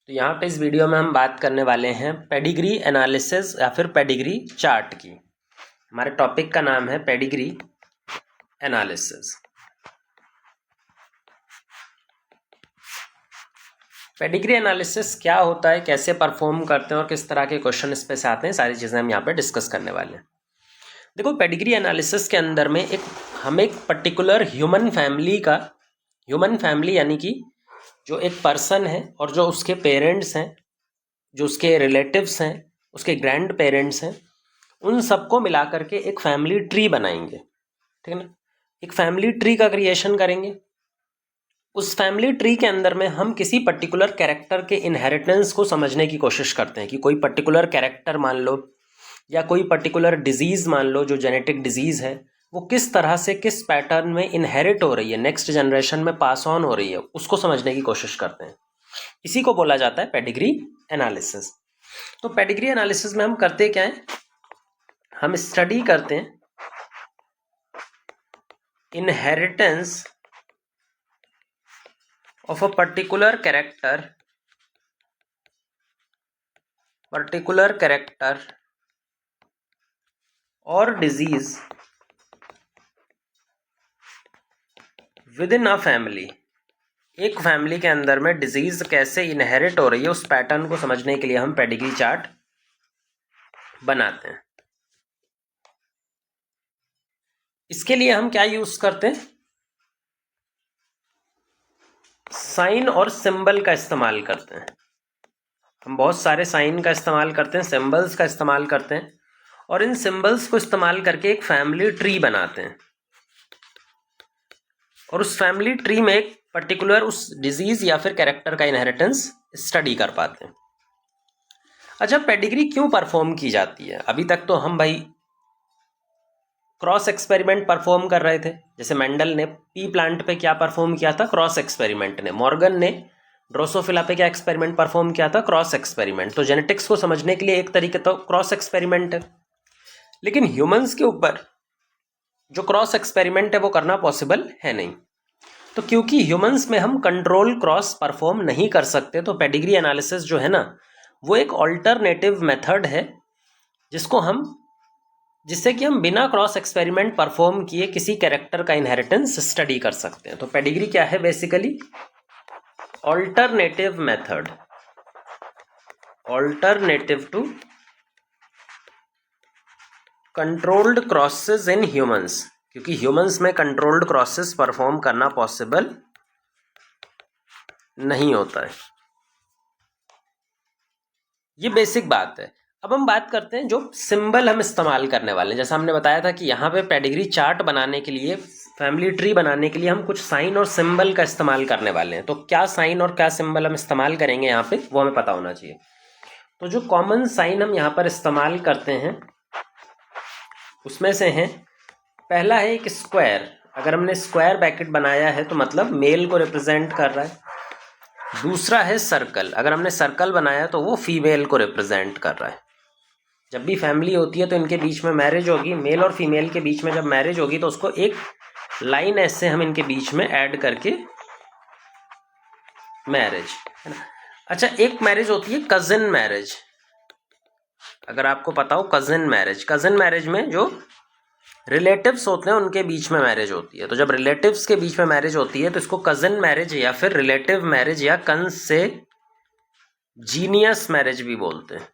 तो यहाँ पे इस वीडियो में हम बात करने वाले हैं पेडिग्री एनालिसिस या फिर पेडिग्री चार्ट की। हमारे टॉपिक का नाम है पेडिग्री एनालिसिस। पेडिग्री एनालिसिस क्या होता है, कैसे परफॉर्म करते हैं और किस तरह के क्वेश्चन इस पे से आते हैं, सारी चीज़ें हम यहाँ पे डिस्कस करने वाले हैं। देखो, पेडिग्री एनालिसिस के अंदर में हम एक पर्टिकुलर ह्यूमन फैमिली यानी कि जो एक पर्सन है और जो उसके पेरेंट्स हैं, जो उसके रिलेटिव्स हैं, उसके ग्रैंड पेरेंट्स हैं, उन सबको मिला करके एक फैमिली ट्री बनाएंगे। ठीक है ना। एक फैमिली ट्री का क्रिएशन करेंगे। उस फैमिली ट्री के अंदर में हम किसी पर्टिकुलर कैरेक्टर के इनहेरिटेंस को समझने की कोशिश करते हैं कि कोई पर्टिकुलर कैरेक्टर मान लो या कोई पर्टिकुलर डिजीज़ मान लो, जो जेनेटिक डिजीज़ है वो किस तरह से किस पैटर्न में इनहेरिट हो रही है, नेक्स्ट जनरेशन में पास ऑन हो रही है, उसको समझने की कोशिश करते हैं। इसी को बोला जाता है पेडिग्री एनालिसिस। तो पेडिग्री एनालिसिस में हम करते क्या है, हम स्टडी करते हैं inheritance of a particular character और disease within a family. एक फैमिली के अंदर में डिजीज कैसे इनहेरिट हो रही है, उस पैटर्न को समझने के लिए हम पेडिग्री चार्ट बनाते हैं। इसके लिए हम क्या यूज करते हैं, साइन और सिंबल का इस्तेमाल करते हैं। हम बहुत सारे साइन का इस्तेमाल करते हैं, सिंबल्स का इस्तेमाल करते हैं और इन सिंबल्स को इस्तेमाल करके एक फैमिली ट्री बनाते हैं और उस फैमिली ट्री में एक पर्टिकुलर उस डिजीज या फिर कैरेक्टर का इनहेरिटेंस स्टडी कर पाते हैं। अच्छा, पेडिग्री क्यों परफॉर्म की जाती है? अभी तक तो हम भाई क्रॉस एक्सपेरिमेंट परफॉर्म कर रहे थे। जैसे मेंडल ने पी प्लांट पे क्या परफॉर्म किया था, क्रॉस एक्सपेरिमेंट ने। मॉर्गन ने ड्रोसोफिला पे क्या एक्सपेरिमेंट परफॉर्म किया था, क्रॉस एक्सपेरिमेंट। तो जेनेटिक्स को समझने के लिए एक तरीके तो क्रॉस एक्सपेरिमेंट है, लेकिन ह्यूमंस के ऊपर जो क्रॉस एक्सपेरिमेंट है वो करना पॉसिबल है नहीं। तो क्योंकि ह्यूमंस में हम कंट्रोल क्रॉस परफॉर्म नहीं कर सकते, तो पेडिग्री एनालिसिस जो है ना, वो एक ऑल्टरनेटिव मेथड है जिससे कि हम बिना क्रॉस एक्सपेरिमेंट परफॉर्म किए किसी कैरेक्टर का इनहेरिटेंस स्टडी कर सकते हैं। तो पेडिग्री क्या है, basically alternative method, alternative to controlled crosses in humans, क्योंकि ह्यूमंस में कंट्रोल्ड क्रॉसेस परफॉर्म करना पॉसिबल नहीं होता है। ये बेसिक बात है। अब हम बात करते हैं जो सिंबल हम इस्तेमाल करने वाले हैं। जैसा हमने बताया था कि यहाँ पे पेडिग्री चार्ट बनाने के लिए, फैमिली ट्री बनाने के लिए हम कुछ साइन और सिंबल का इस्तेमाल करने वाले हैं। तो क्या साइन और क्या सिंबल हम इस्तेमाल करेंगे यहाँ पे, वो हमें पता होना चाहिए। तो जो कॉमन साइन हम यहाँ पर इस्तेमाल करते हैं उसमें से हैं, पहला है एक स्क्वायर। अगर हमने स्क्वायर ब्रैकेट बनाया है तो मतलब मेल को रिप्रेजेंट कर रहा है। दूसरा है सर्कल। अगर हमने सर्कल बनाया तो वो फीमेल को रिप्रेजेंट कर रहा है। जब भी फैमिली होती है तो इनके बीच में मैरिज होगी, मेल और फीमेल के बीच में जब मैरिज होगी तो उसको एक लाइन ऐसे हम इनके बीच में ऐड करके मैरिज, है ना। अच्छा, एक मैरिज होती है कजिन मैरिज। अगर आपको पता हो, कजिन मैरिज में जो रिलेटिव्स होते हैं उनके बीच में मैरिज होती है। तो जब रिलेटिव्स के बीच में मैरिज होती है तो इसको कजिन मैरिज या फिर रिलेटिव मैरिज या कंस से जीनियस मैरिज भी बोलते हैं।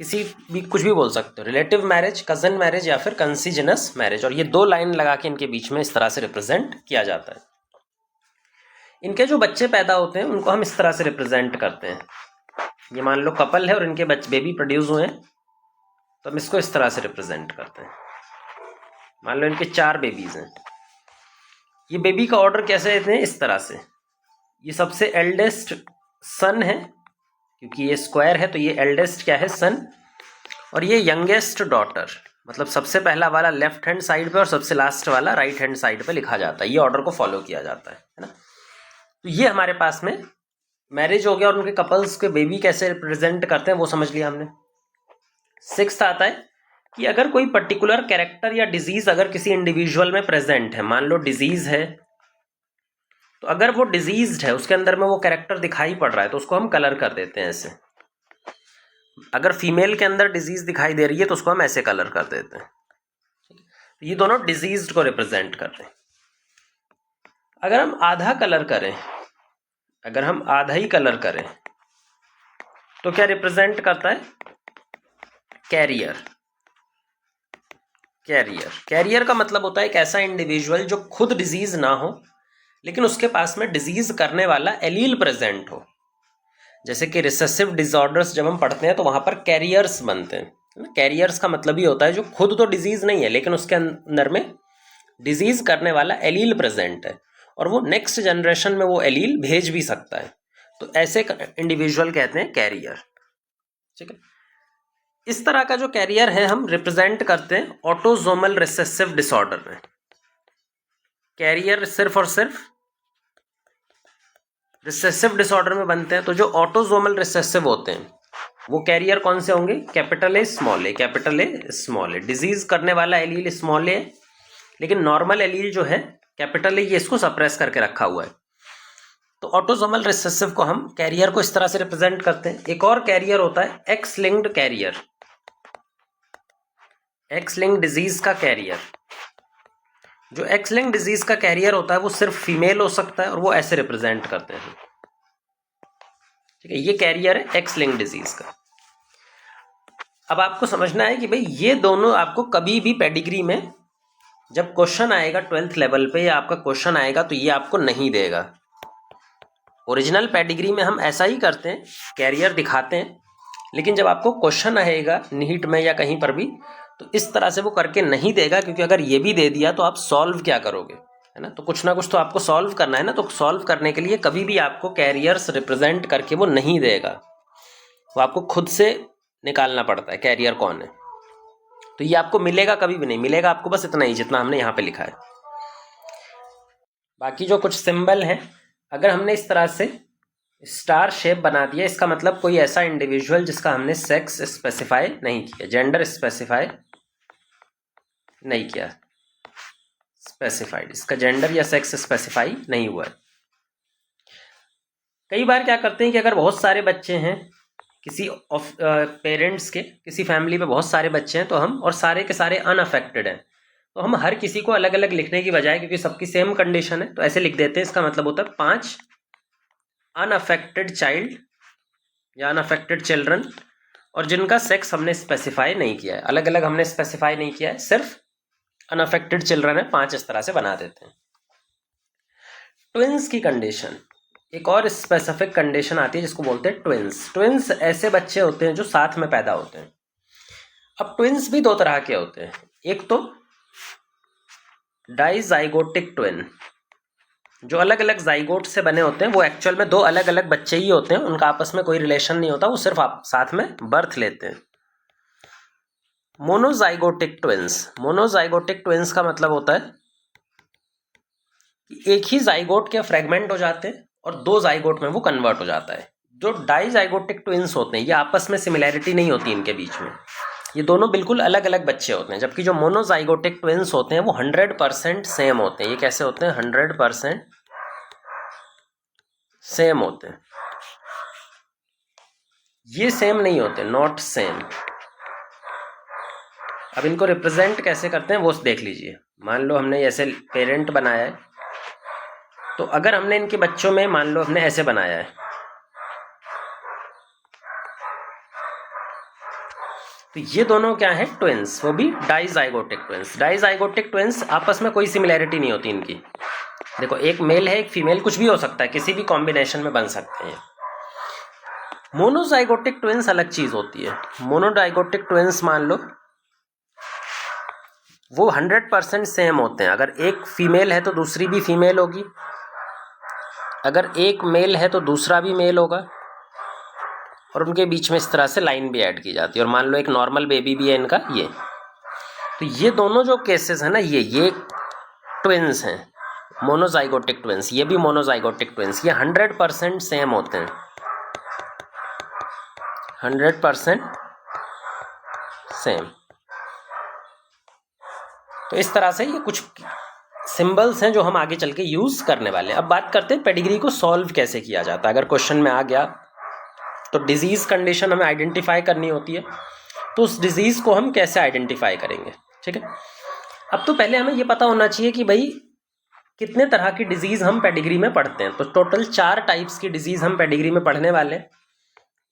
कुछ भी बोल सकते हो, रिलेटिव मैरिज, कजिन मैरिज या फिर कंसीजनस मैरिज। और ये दो लाइन लगा के इनके बीच में इस तरह से रिप्रेजेंट किया जाता है। इनके जो बच्चे पैदा होते हैं उनको हम इस तरह से रिप्रेजेंट करते हैं। ये मान लो कपल है और इनके बेबी प्रोड्यूस हुए हैं, तो हम इसको इस तरह से रिप्रेजेंट करते हैं। मान लो इनके 4 बेबीज हैं। ये बेबी का ऑर्डर कैसे देते हैं, इस तरह से। ये सबसे एल्डेस्ट सन है, क्योंकि ये स्क्वायर है तो ये एल्डेस्ट क्या है, सन। और ये यंगेस्ट डॉटर, मतलब सबसे पहला वाला लेफ्ट हैंड साइड पे और सबसे लास्ट वाला राइट हैंड साइड पे लिखा जाता है। ये ऑर्डर को फॉलो किया जाता है ना। तो ये हमारे पास में मैरिज हो गया और उनके कपल्स के बेबी कैसे रिप्रेजेंट करते हैं वो समझ लिया हमने। 6th आता है कि अगर कोई पर्टिकुलर कैरेक्टर या डिजीज अगर किसी इंडिविजुअल में प्रेजेंट है, मान लो डिजीज है तो अगर वो डिजीज्ड है, उसके अंदर में वो कैरेक्टर दिखाई पड़ रहा है, तो उसको हम कलर कर देते हैं ऐसे। अगर फीमेल के अंदर डिजीज दिखाई दे रही है तो उसको हम ऐसे कलर कर देते हैं। ये दोनों डिजीज्ड को रिप्रेजेंट करते हैं। अगर हम आधा कलर करें, अगर हम आधा ही कलर करें तो क्या रिप्रेजेंट करता है? कैरियर। कैरियर, कैरियर का मतलब होता है एक ऐसा इंडिविजुअल जो खुद डिजीज ना हो लेकिन उसके पास में डिजीज करने वाला एलील प्रेजेंट हो। जैसे कि रिसेसिव डिसऑर्डर्स जब हम पढ़ते हैं तो वहां पर कैरियर्स बनते हैं। कैरियर्स का मतलब ही होता है जो खुद तो डिजीज नहीं है लेकिन उसके अंदर में डिजीज करने वाला एलील प्रेजेंट है और वो नेक्स्ट जनरेशन में वो एलील भेज भी सकता है। तो ऐसे इंडिविजुअल कहते हैं कैरियर। ठीक है, इस तरह का जो कैरियर है हम रिप्रेजेंट करते हैं ऑटोसोमल रिसेसिव डिसऑर्डर में। कैरियर सिर्फ और सिर्फ रिसेसिव डिसऑर्डर में बनते हैं। तो जो ऑटोसोमल रिसेसिव होते हैं वो कैरियर कौन से होंगे? Capital A small A, capital A small A. Disease करने वाला एलील स्मॉल ए, लेकिन नॉर्मल एलील जो है कैपिटल ए, ये इसको सप्रेस करके रखा हुआ है। तो ऑटोसोमल रिसेसिव को हम कैरियर को इस तरह से रिप्रेजेंट करते हैं। एक और कैरियर होता है x linked carrier. X linked disease का कैरियर, जो एक्स लिंक्ड डिजीज का कैरियर होता है वो सिर्फ फीमेल हो सकता है और वो ऐसे रिप्रेजेंट करते हैं। ठीक है, ये कैरियर है एक्स लिंक्ड डिजीज का। अब आपको समझना है कि भाई ये दोनों आपको कभी भी पेडिग्री में जब क्वेश्चन आएगा 12th लेवल पे या आपका क्वेश्चन आएगा तो ये आपको नहीं देगा। ओरिजिनल पेडिग्री में हम ऐसा ही करते हैं, कैरियर दिखाते हैं, लेकिन जब आपको क्वेश्चन आएगा नीट में या कहीं पर भी तो इस तरह से वो करके नहीं देगा, क्योंकि अगर ये भी दे दिया तो आप सॉल्व क्या करोगे, है ना। तो कुछ ना कुछ तो आपको सॉल्व करना है ना। तो सॉल्व करने के लिए कभी भी आपको कैरियर्स रिप्रेजेंट करके वो नहीं देगा, वो आपको खुद से निकालना पड़ता है कैरियर कौन है। तो ये आपको मिलेगा कभी भी नहीं, मिलेगा आपको बस इतना ही जितना हमने यहाँ पे लिखा है। बाकी जो कुछ सिंबल हैं, अगर हमने इस तरह से स्टार शेप बना दिया, इसका मतलब कोई ऐसा इंडिविजुअल जिसका हमने सेक्स स्पेसिफाई नहीं किया, जेंडर स्पेसिफाई नहीं किया, स्पेसिफाइड, इसका जेंडर या सेक्स स्पेसिफाई नहीं हुआ है। कई बार क्या करते हैं कि अगर बहुत सारे बच्चे हैं किसी पेरेंट्स के, किसी फैमिली में बहुत सारे बच्चे हैं तो हम, और सारे के सारे अनअफेक्टेड हैं, तो हम हर किसी को अलग अलग लिखने की बजाय, क्योंकि सबकी सेम कंडीशन है, तो ऐसे लिख देते हैं। इसका मतलब होता है 5 अनअफेक्टेड चाइल्ड या अनअफेक्टेड चिल्ड्रन, और जिनका सेक्स हमने स्पेसिफाई नहीं किया है, अलग अलग हमने स्पेसिफाई नहीं किया है, सिर्फ अनअफेक्टेड चिल्ड्रन है, 5 इस तरह से बना देते हैं। ट्विंस की कंडीशन, एक और स्पेसिफिक कंडीशन आती है जिसको बोलते हैं ट्विंस। ट्विंस ऐसे बच्चे होते हैं जो साथ में पैदा होते हैं। अब ट्विंस भी 2 तरह के होते हैं, एक तो डाइजाइगोटिक ट्विन, जो अलग अलग जाइगोट से बने होते हैं, वो एक्चुअल में 2 अलग अलग बच्चे ही होते हैं, उनका आपस में कोई रिलेशन नहीं होता, वो सिर्फ आप साथ में बर्थ लेते हैं। मोनोजाइगोटिक ट्विंस, मोनोजाइगोटिक ट्विंस का मतलब होता है कि एक ही जाइगोट के फ्रेगमेंट हो जाते हैं और 2 जाइगोट में वो कन्वर्ट हो जाता है। जो डाइजाइगोटिक ट्विंस होते हैं ये आपस में सिमिलैरिटी नहीं होती इनके बीच में, ये दोनों बिल्कुल अलग अलग बच्चे होते हैं। जबकि जो मोनोजाइगोटिक ट्विंस होते हैं वो 100% सेम होते हैं। ये कैसे होते हैं? 100% सेम होते हैं। ये सेम नहीं होते, नॉट सेम। अब इनको रिप्रेजेंट कैसे करते हैं वो देख लीजिए। मान लो हमने ऐसे पेरेंट बनाया है, तो अगर हमने इनके बच्चों में मान लो हमने ऐसे बनाया है, तो ये दोनों क्या है? ट्विंस, वो भी डाइजाइगोटिक ट्विंस। डाइजाइगोटिक ट्विंस आपस में कोई सिमिलैरिटी नहीं होती इनकी। देखो, एक मेल है एक फीमेल, कुछ भी हो सकता है, किसी भी कॉम्बिनेशन में बन सकते हैं। मोनोजाइगोटिक ट्विंस अलग चीज होती है। मोनोडाइगोटिक ट्विंस मान लो वो 100% सेम होते हैं। अगर एक फीमेल है तो दूसरी भी फीमेल होगी, अगर एक मेल है तो दूसरा भी मेल होगा, और उनके बीच में इस तरह से लाइन भी ऐड की जाती है। और मान लो एक नॉर्मल बेबी भी है इनका, ये, तो ये दोनों जो केसेस है ना, ये ट्विंस हैं, मोनोजाइगोटिक ट्विंस। ये भी मोनोजाइगोटिक ट्विंस, ये 100% सेम होते हैं, 100% सेम। तो इस तरह से ये कुछ सिंबल्स हैं जो हम आगे चल के यूज करने वाले हैं। अब बात करते हैं पेडिग्री को सॉल्व कैसे किया जाता है। अगर क्वेश्चन में आ गया तो डिजीज कंडीशन हमें आइडेंटिफाई करनी होती है, तो उस डिजीज को हम कैसे आइडेंटिफाई करेंगे, ठीक है। अब तो पहले हमें ये पता होना चाहिए कि भाई कितने तरह की डिजीज हम पेडिग्री में पढ़ते हैं। तो टोटल 4 टाइप्स की डिजीज हम पेडिग्री में पढ़ने वाले हैं।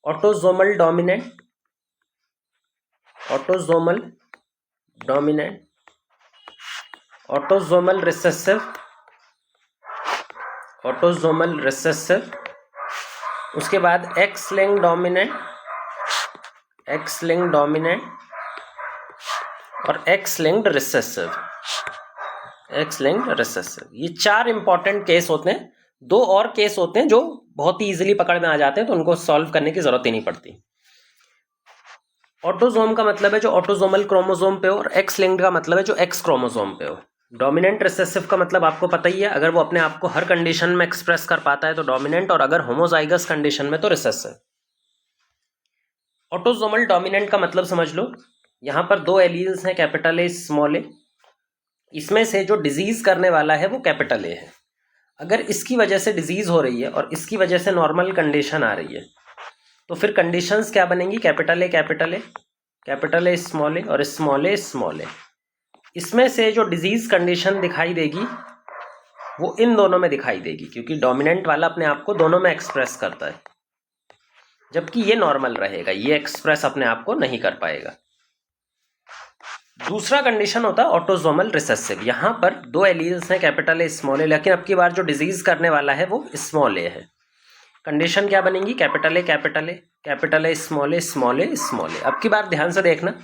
Autosomal dominant, autosomal dominant, autosomal recessive, autosomal recessive, उसके बाद X linked dominant, X linked dominant और X linked recessive, X linked recessive. ये 4 इंपॉर्टेंट केस होते हैं। 2 और केस होते हैं जो बहुत ही इजीली पकड़ में आ जाते हैं, तो उनको सॉल्व करने की जरूरत ही नहीं पड़ती। ऑटोसोम का मतलब है जो ऑटोसोमल क्रोमोसोम पे हो, और एक्स लिंक्ड का मतलब है जो एक्स क्रोमोसोम पे हो। डोमिनेंट रिसेसिव का मतलब आपको पता ही है, अगर वो अपने आप को हर कंडीशन में एक्सप्रेस कर पाता है तो डोमिनेंट, और अगर होमोजाइगस कंडीशन में तो रिसेसिव। ऑटोसोमल डोमिनेंट का मतलब समझ लो, यहां पर 2 एलील्स हैं, कैपिटल ए स्मॉल ए। इसमें से जो डिजीज करने वाला है वो कैपिटल ए है। अगर इसकी वजह से डिजीज हो रही है और इसकी वजह से नॉर्मल कंडीशन आ रही है, तो फिर कंडीशंस क्या बनेंगी, capital A capital A, capital A small A और स्मॉल ए स्मॉल ए। इसमें से जो डिजीज कंडीशन दिखाई देगी वो इन दोनों में दिखाई देगी, क्योंकि डोमिनेंट वाला अपने आप को दोनों में एक्सप्रेस करता है, जबकि ये नॉर्मल रहेगा, ये एक्सप्रेस अपने आप को नहीं कर पाएगा। दूसरा कंडीशन होता है ऑटोसोमल रिसेसिव। यहां पर 2 एलील्स हैं, कैपिटल ए स्मॉल ए, लेकिन अब की बार जो डिजीज करने वाला है वो स्मॉल ए है। कंडीशन क्या बनेगी, capital A capital A, capital A small A small A small A. अब की बार ध्यान से देखना,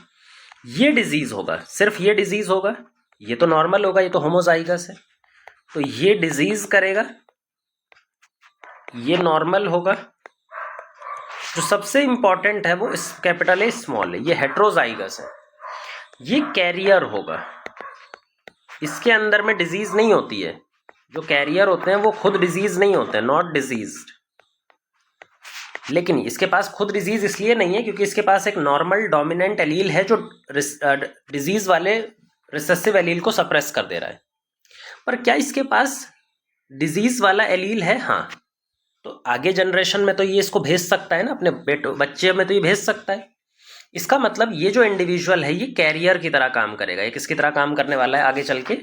ये डिजीज होगा, सिर्फ ये डिजीज होगा, ये तो नॉर्मल होगा, ये तो होमोजाइगस है, तो ये डिजीज करेगा, ये नॉर्मल होगा। जो सबसे इंपॉर्टेंट है वो इस कैपिटल ए स्मॉल ए, ये हेट्रोजाइगस है, ये कैरियर होगा। इसके अंदर में डिजीज नहीं होती है, जो कैरियर होते हैं वो खुद डिजीज नहीं होते हैं, नॉट डिजीज्ड। लेकिन इसके पास खुद डिजीज इसलिए नहीं है क्योंकि इसके पास एक नॉर्मल डोमिनेंट एलील है जो डिजीज वाले रिसेसिव एलील को सप्रेस कर दे रहा है। पर क्या इसके पास डिजीज वाला एलील है? हाँ, तो आगे जनरेशन में तो ये इसको भेज सकता है ना, अपने बच्चे में तो ये भेज सकता है। इसका मतलब ये जो इंडिविजुअल है ये कैरियर की तरह काम करेगा। ये किसकी तरह काम करने वाला है आगे चल के?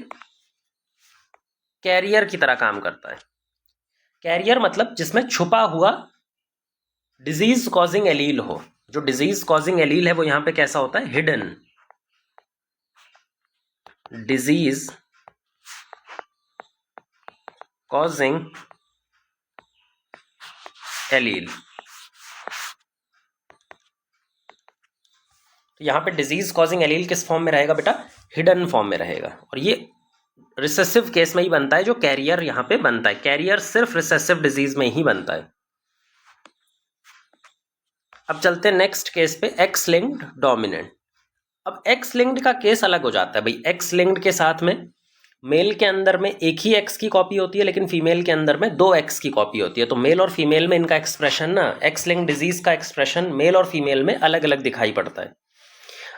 कैरियर की तरह काम करता है। कैरियर मतलब जिसमें छुपा हुआ डिजीज कॉजिंग एलील हो। जो डिजीज कॉजिंग एलील है वो यहां पे कैसा होता है? Hidden disease causing allele. तो यहां पे डिजीज कॉजिंग एलील किस फॉर्म में रहेगा बेटा? हिडन फॉर्म में रहेगा। और ये रिसेसिव केस में ही बनता है जो कैरियर यहां पे बनता है। कैरियर सिर्फ रिसेसिव डिजीज में ही बनता है। अब चलते हैं नेक्स्ट केस पे, एक्स लिंक्ड डोमिनेंट। अब एक्स लिंक्ड का केस अलग हो जाता है भाई। एक्स लिंक्ड के साथ में मेल के अंदर में एक ही एक्स की कॉपी होती है, लेकिन फीमेल के अंदर में 2 एक्स की कॉपी होती है। तो मेल और फीमेल में इनका एक्सप्रेशन ना, एक्स लिंक्ड डिजीज का एक्सप्रेशन मेल और फीमेल में अलग अलग दिखाई पड़ता है।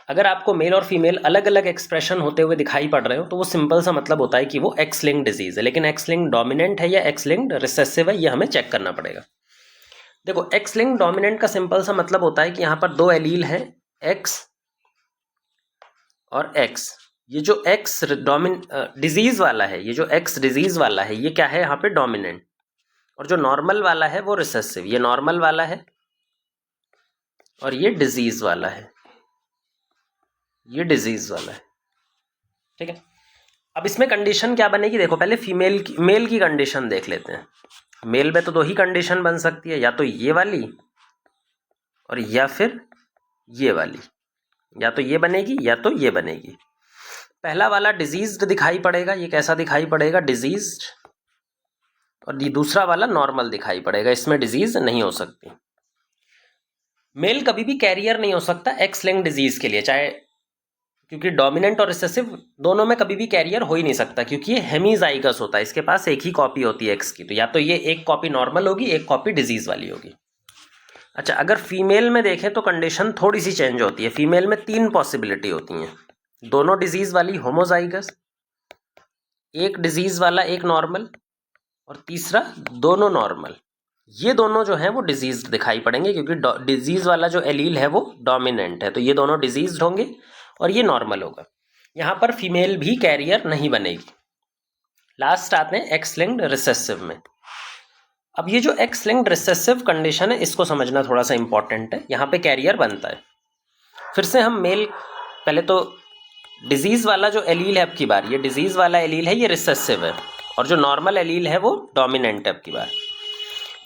अगर आपको मेल और फीमेल अलग अलग एक्सप्रेशन होते हुए दिखाई पड़ रहे हो तो वो सिंपल सा मतलब होता है कि वो एक्स लिंक्ड डिजीज है। लेकिन एक्स लिंक्ड डोमिनेंट है या एक्स लिंक्ड रिसेसिव है, ये हमें चेक करना पड़ेगा। देखो, एक्स लिंक्ड डोमिनेंट का सिंपल सा मतलब होता है कि यहां पर 2 एलील हैं, एक्स और एक्स। ये जो एक्स डिजीज वाला है, ये जो एक्स डिजीज वाला है, ये क्या है यहाँ पे? डोमिनेंट। और जो नॉर्मल वाला है वो रिसेसिव। ये नॉर्मल वाला है और ये डिजीज वाला है, ये डिजीज वाला है, ठीक है। अब इसमें कंडीशन क्या बनेगी? देखो, पहले मेल की कंडीशन देख लेते हैं। मेल में तो 2 ही कंडीशन बन सकती है, या तो ये वाली और या फिर ये वाली। या तो ये बनेगी या तो ये बनेगी। पहला वाला डिजीज्ड दिखाई पड़ेगा। ये कैसा दिखाई पड़ेगा? डिजीज्ड। और ये दूसरा वाला नॉर्मल दिखाई पड़ेगा, इसमें डिजीज नहीं हो सकती। मेल कभी भी कैरियर नहीं हो सकता एक्स लिंक्ड डिजीज के लिए, चाहे, क्योंकि डोमिनेंट और रिसेसिव दोनों में कभी भी कैरियर हो ही नहीं सकता, क्योंकि ये हेमीजाइगस होता है। इसके पास एक ही कॉपी होती है एक्स की। तो या तो ये एक कॉपी नॉर्मल होगी, एक कॉपी डिजीज वाली होगी। अच्छा, अगर फीमेल में देखें तो कंडीशन थोड़ी सी चेंज होती है। फीमेल में 3 पॉसिबिलिटी होती हैं, दोनों डिजीज वाली, होमोजाइगस, एक डिजीज वाला एक नॉर्मल, और तीसरा दोनों नॉर्मल। ये दोनों जो हैं वो डिजीज दिखाई पड़ेंगे, क्योंकि डिजीज वाला जो एलील है वो डोमिनेंट है, तो ये दोनों डिजीज होंगे और ये नॉर्मल होगा। यहाँ पर फीमेल भी कैरियर नहीं बनेगी। लास्ट आते हैं एक्स लिंक्ड रिसेसिव में। अब ये जो एक्स लिंक्ड रिसेसिव कंडीशन है, इसको समझना थोड़ा सा इंपॉर्टेंट है। यहाँ पे कैरियर बनता है। फिर से हम मेल, पहले तो डिजीज वाला जो एलील है, अब की बार ये डिजीज वाला एलील है, ये रिसेसिव है, और जो नॉर्मल एलील है वो डोमिनेंट है अब की बार।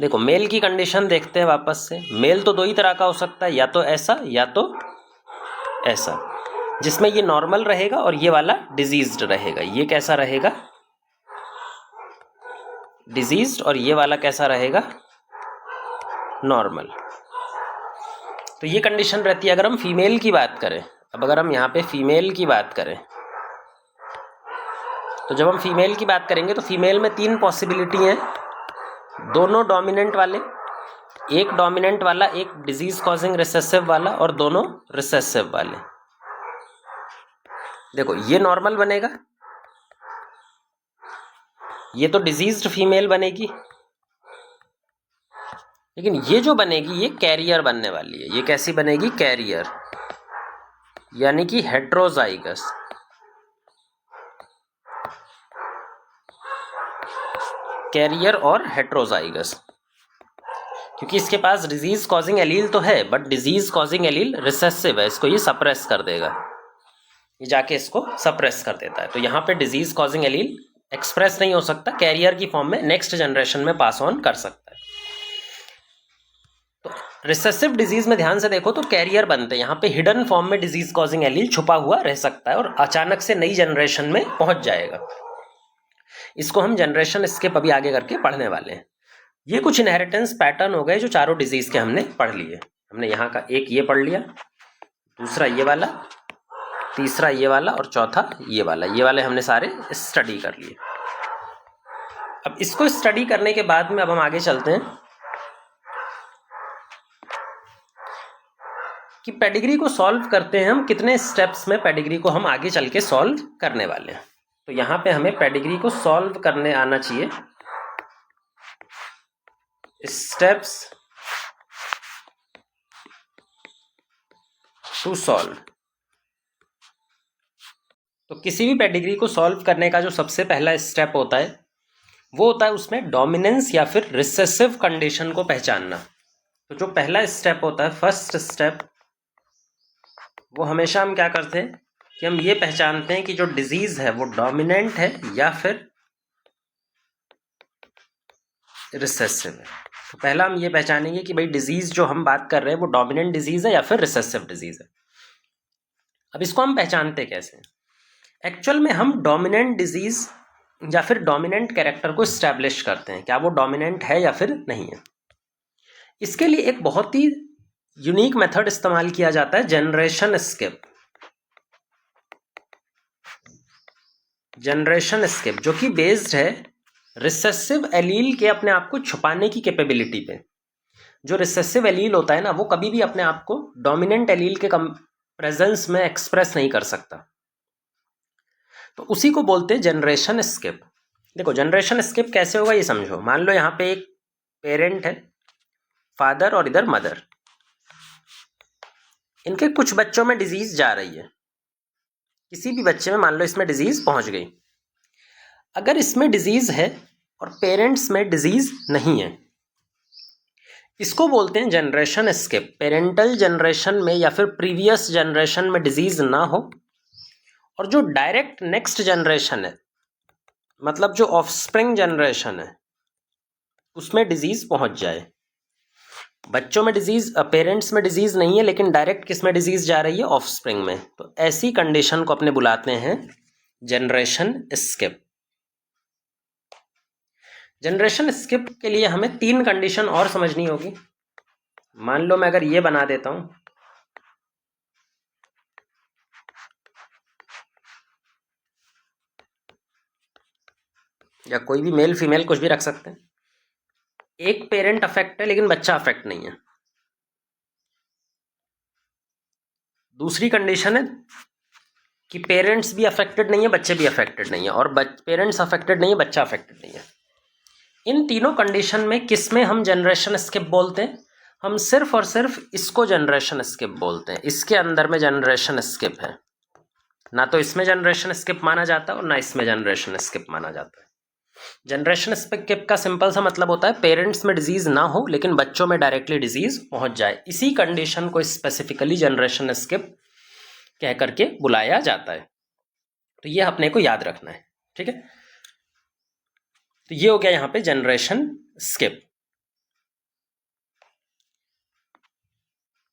देखो मेल की कंडीशन देखते हैं वापस से। मेल तो दो ही तरह का हो सकता है, या तो ऐसा या तो ऐसा, जिसमें ये नॉर्मल रहेगा और ये वाला डिजीज्ड रहेगा। ये कैसा रहेगा? डिजीज्ड, और ये वाला कैसा रहेगा? नॉर्मल। तो ये कंडीशन रहती है अगर हम फीमेल की बात करें। अब अगर हम यहाँ पे फीमेल की बात करें, तो जब हम फीमेल की बात करेंगे तो फीमेल में तीन पॉसिबिलिटी हैं, दोनों डोमिनेंट वाले, एक डोमिनेंट वाला, एक डिजीज कॉजिंग रिसेसिव वाला, और दोनों रिसेसिव वाले। देखो ये नॉर्मल बनेगा, ये तो डिजीज्ड फीमेल बनेगी, लेकिन ये जो बनेगी ये कैरियर बनने वाली है। ये कैसी बनेगी? कैरियर, यानी कि हेट्रोजाइगस। कैरियर और हेट्रोजाइगस, क्योंकि इसके पास डिजीज कॉजिंग एलील तो है, but disease causing allele recessive है, इसको ये सप्रेस कर देगा, ये जाके इसको सप्रेस कर देता है। तो यहाँ पे डिजीज कॉजिंग एलील एक्सप्रेस नहीं हो सकता, कैरियर की फॉर्म में नेक्स्ट जनरेशन में पास ऑन कर सकता है। तो रिसेसिव डिजीज में ध्यान से देखो तो कैरियर बनते हैं, यहाँ पे हिडन फॉर्म में डिजीज कॉजिंग एलील छुपा हुआ रह सकता है और अचानक से नई जनरेशन में पहुंच जाएगा। इसको हम जनरेशन स्किप अभी आगे करके पढ़ने वाले हैं। ये कुछ इनहेरिटेंस पैटर्न हो गए जो चारों डिजीज के हमने पढ़ लिए। हमने यहाँ का एक ये पढ़ लिया, दूसरा ये वाला, तीसरा ये वाला, और चौथा ये वाला। ये वाले हमने सारे स्टडी कर लिए। अब इसको स्टडी करने के बाद में अब हम आगे चलते हैं कि पेडिग्री को सॉल्व करते हैं हम, कितने स्टेप्स में पेडिग्री को हम आगे चल के सॉल्व करने वाले हैं। तो यहाँ पे हमें पेडिग्री को सॉल्व करने आना चाहिए। Steps to solve. तो किसी भी पेडिग्री को सॉल्व करने का जो सबसे पहला स्टेप होता है वो होता है उसमें डोमिनेंस या फिर रिसेसिव कंडीशन को पहचानना। तो जो पहला स्टेप होता है, फर्स्ट स्टेप, वो हमेशा हम क्या करते हैं कि हम ये पहचानते हैं कि जो डिजीज है वो डोमिनेंट है या फिर रिसेसिव है। तो पहला हम ये पहचानेंगे कि भाई डिजीज जो हम बात कर रहे हैं वो डोमिनेंट डिजीज है या फिर रिसेसिव डिजीज है। अब इसको हम पहचानते कैसे? एक्चुअल में हम डोमिनेंट डिजीज या फिर डोमिनेंट कैरेक्टर को स्टैब्लिश करते हैं, क्या वो डोमिनेंट है या फिर नहीं है। इसके लिए एक बहुत ही यूनिक मेथड इस्तेमाल किया जाता है, जनरेशन स्किप। जनरेशन स्किप जो कि बेस्ड है रिसेसिव एलील के अपने आप को छुपाने की कैपेबिलिटी पे। जो रिसेसिव एलील होता है ना, वो कभी भी अपने आप को डोमिनेंट एलील के प्रेजेंस में एक्सप्रेस नहीं कर सकता, तो उसी को बोलते हैं जनरेशन स्किप। देखो जनरेशन स्किप कैसे होगा ये समझो। मान लो यहाँ पे एक पेरेंट है, फादर और इधर मदर, इनके कुछ बच्चों में डिजीज जा रही है, किसी भी बच्चे में मान लो इसमें डिजीज पहुंच गई। अगर इसमें डिजीज है और पेरेंट्स में डिजीज नहीं है, इसको बोलते हैं जनरेशन स्किप। पेरेंटल जनरेशन में या फिर प्रीवियस जनरेशन में डिजीज ना हो, और जो डायरेक्ट नेक्स्ट जनरेशन है, मतलब जो ऑफस्प्रिंग जनरेशन है, उसमें डिजीज पहुंच जाए। बच्चों में डिजीज, पेरेंट्स में डिजीज नहीं है, लेकिन डायरेक्ट किस में डिजीज जा रही है? ऑफस्प्रिंग में। तो ऐसी कंडीशन को अपने बुलाते हैं जनरेशन स्किप। जनरेशन स्किप के लिए हमें तीन कंडीशन और समझनी होगी। मान लो मैं अगर ये बना देता हूं, या कोई भी मेल फीमेल कुछ भी रख सकते हैं, एक पेरेंट अफेक्ट है लेकिन बच्चा अफेक्ट नहीं है। दूसरी कंडीशन है कि पेरेंट्स भी अफेक्टेड नहीं है, बच्चे भी अफेक्टेड नहीं है, और पेरेंट्स अफेक्टेड नहीं है, बच्चा अफेक्टेड नहीं है। इन तीनों कंडीशन में किस में हम जनरेशन स्किप बोलते हैं? हम सिर्फ और सिर्फ इसको जनरेशन स्किप बोलते हैं। इसके अंदर में जनरेशन स्किप है, ना तो इसमें जनरेशन स्किप माना जाता है और ना इसमें जनरेशन स्किप माना जाता है। जनरेशन स्किप का सिंपल सा मतलब होता है पेरेंट्स में डिजीज ना हो लेकिन बच्चों में डायरेक्टली डिजीज पहुंच जाए। इसी कंडीशन को स्पेसिफिकली जनरेशन स्किप कह करके बुलाया जाता है। तो ये अपने को याद रखना है, ठीक है। तो ये हो गया यहां पे जनरेशन स्किप।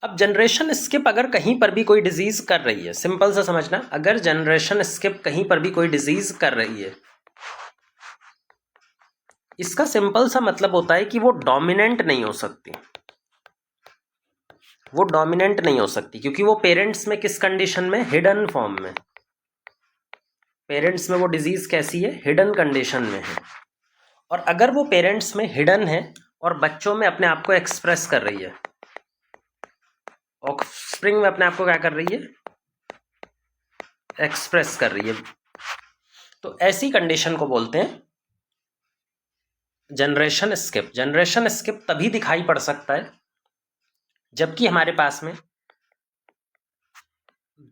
अब जनरेशन स्किप अगर कहीं पर भी कोई डिजीज कर रही है, सिंपल सा समझना, अगर जनरेशन स्किप कहीं पर भी कोई डिजीज कर रही है, इसका सिंपल सा मतलब होता है कि वो डोमिनेंट नहीं हो सकती। वो डोमिनेंट नहीं हो सकती क्योंकि वो पेरेंट्स में किस कंडीशन में? हिडन फॉर्म में। पेरेंट्स में वो डिजीज कैसी है? हिडन कंडीशन में है। और अगर वो पेरेंट्स में हिडन है और बच्चों में अपने आप को एक्सप्रेस कर रही है, ऑफस्प्रिंग में अपने आप को क्या कर रही है? एक्सप्रेस कर रही है, तो ऐसी कंडीशन को बोलते हैं जनरेशन स्किप। जनरेशन स्किप तभी दिखाई पड़ सकता है जबकि हमारे पास में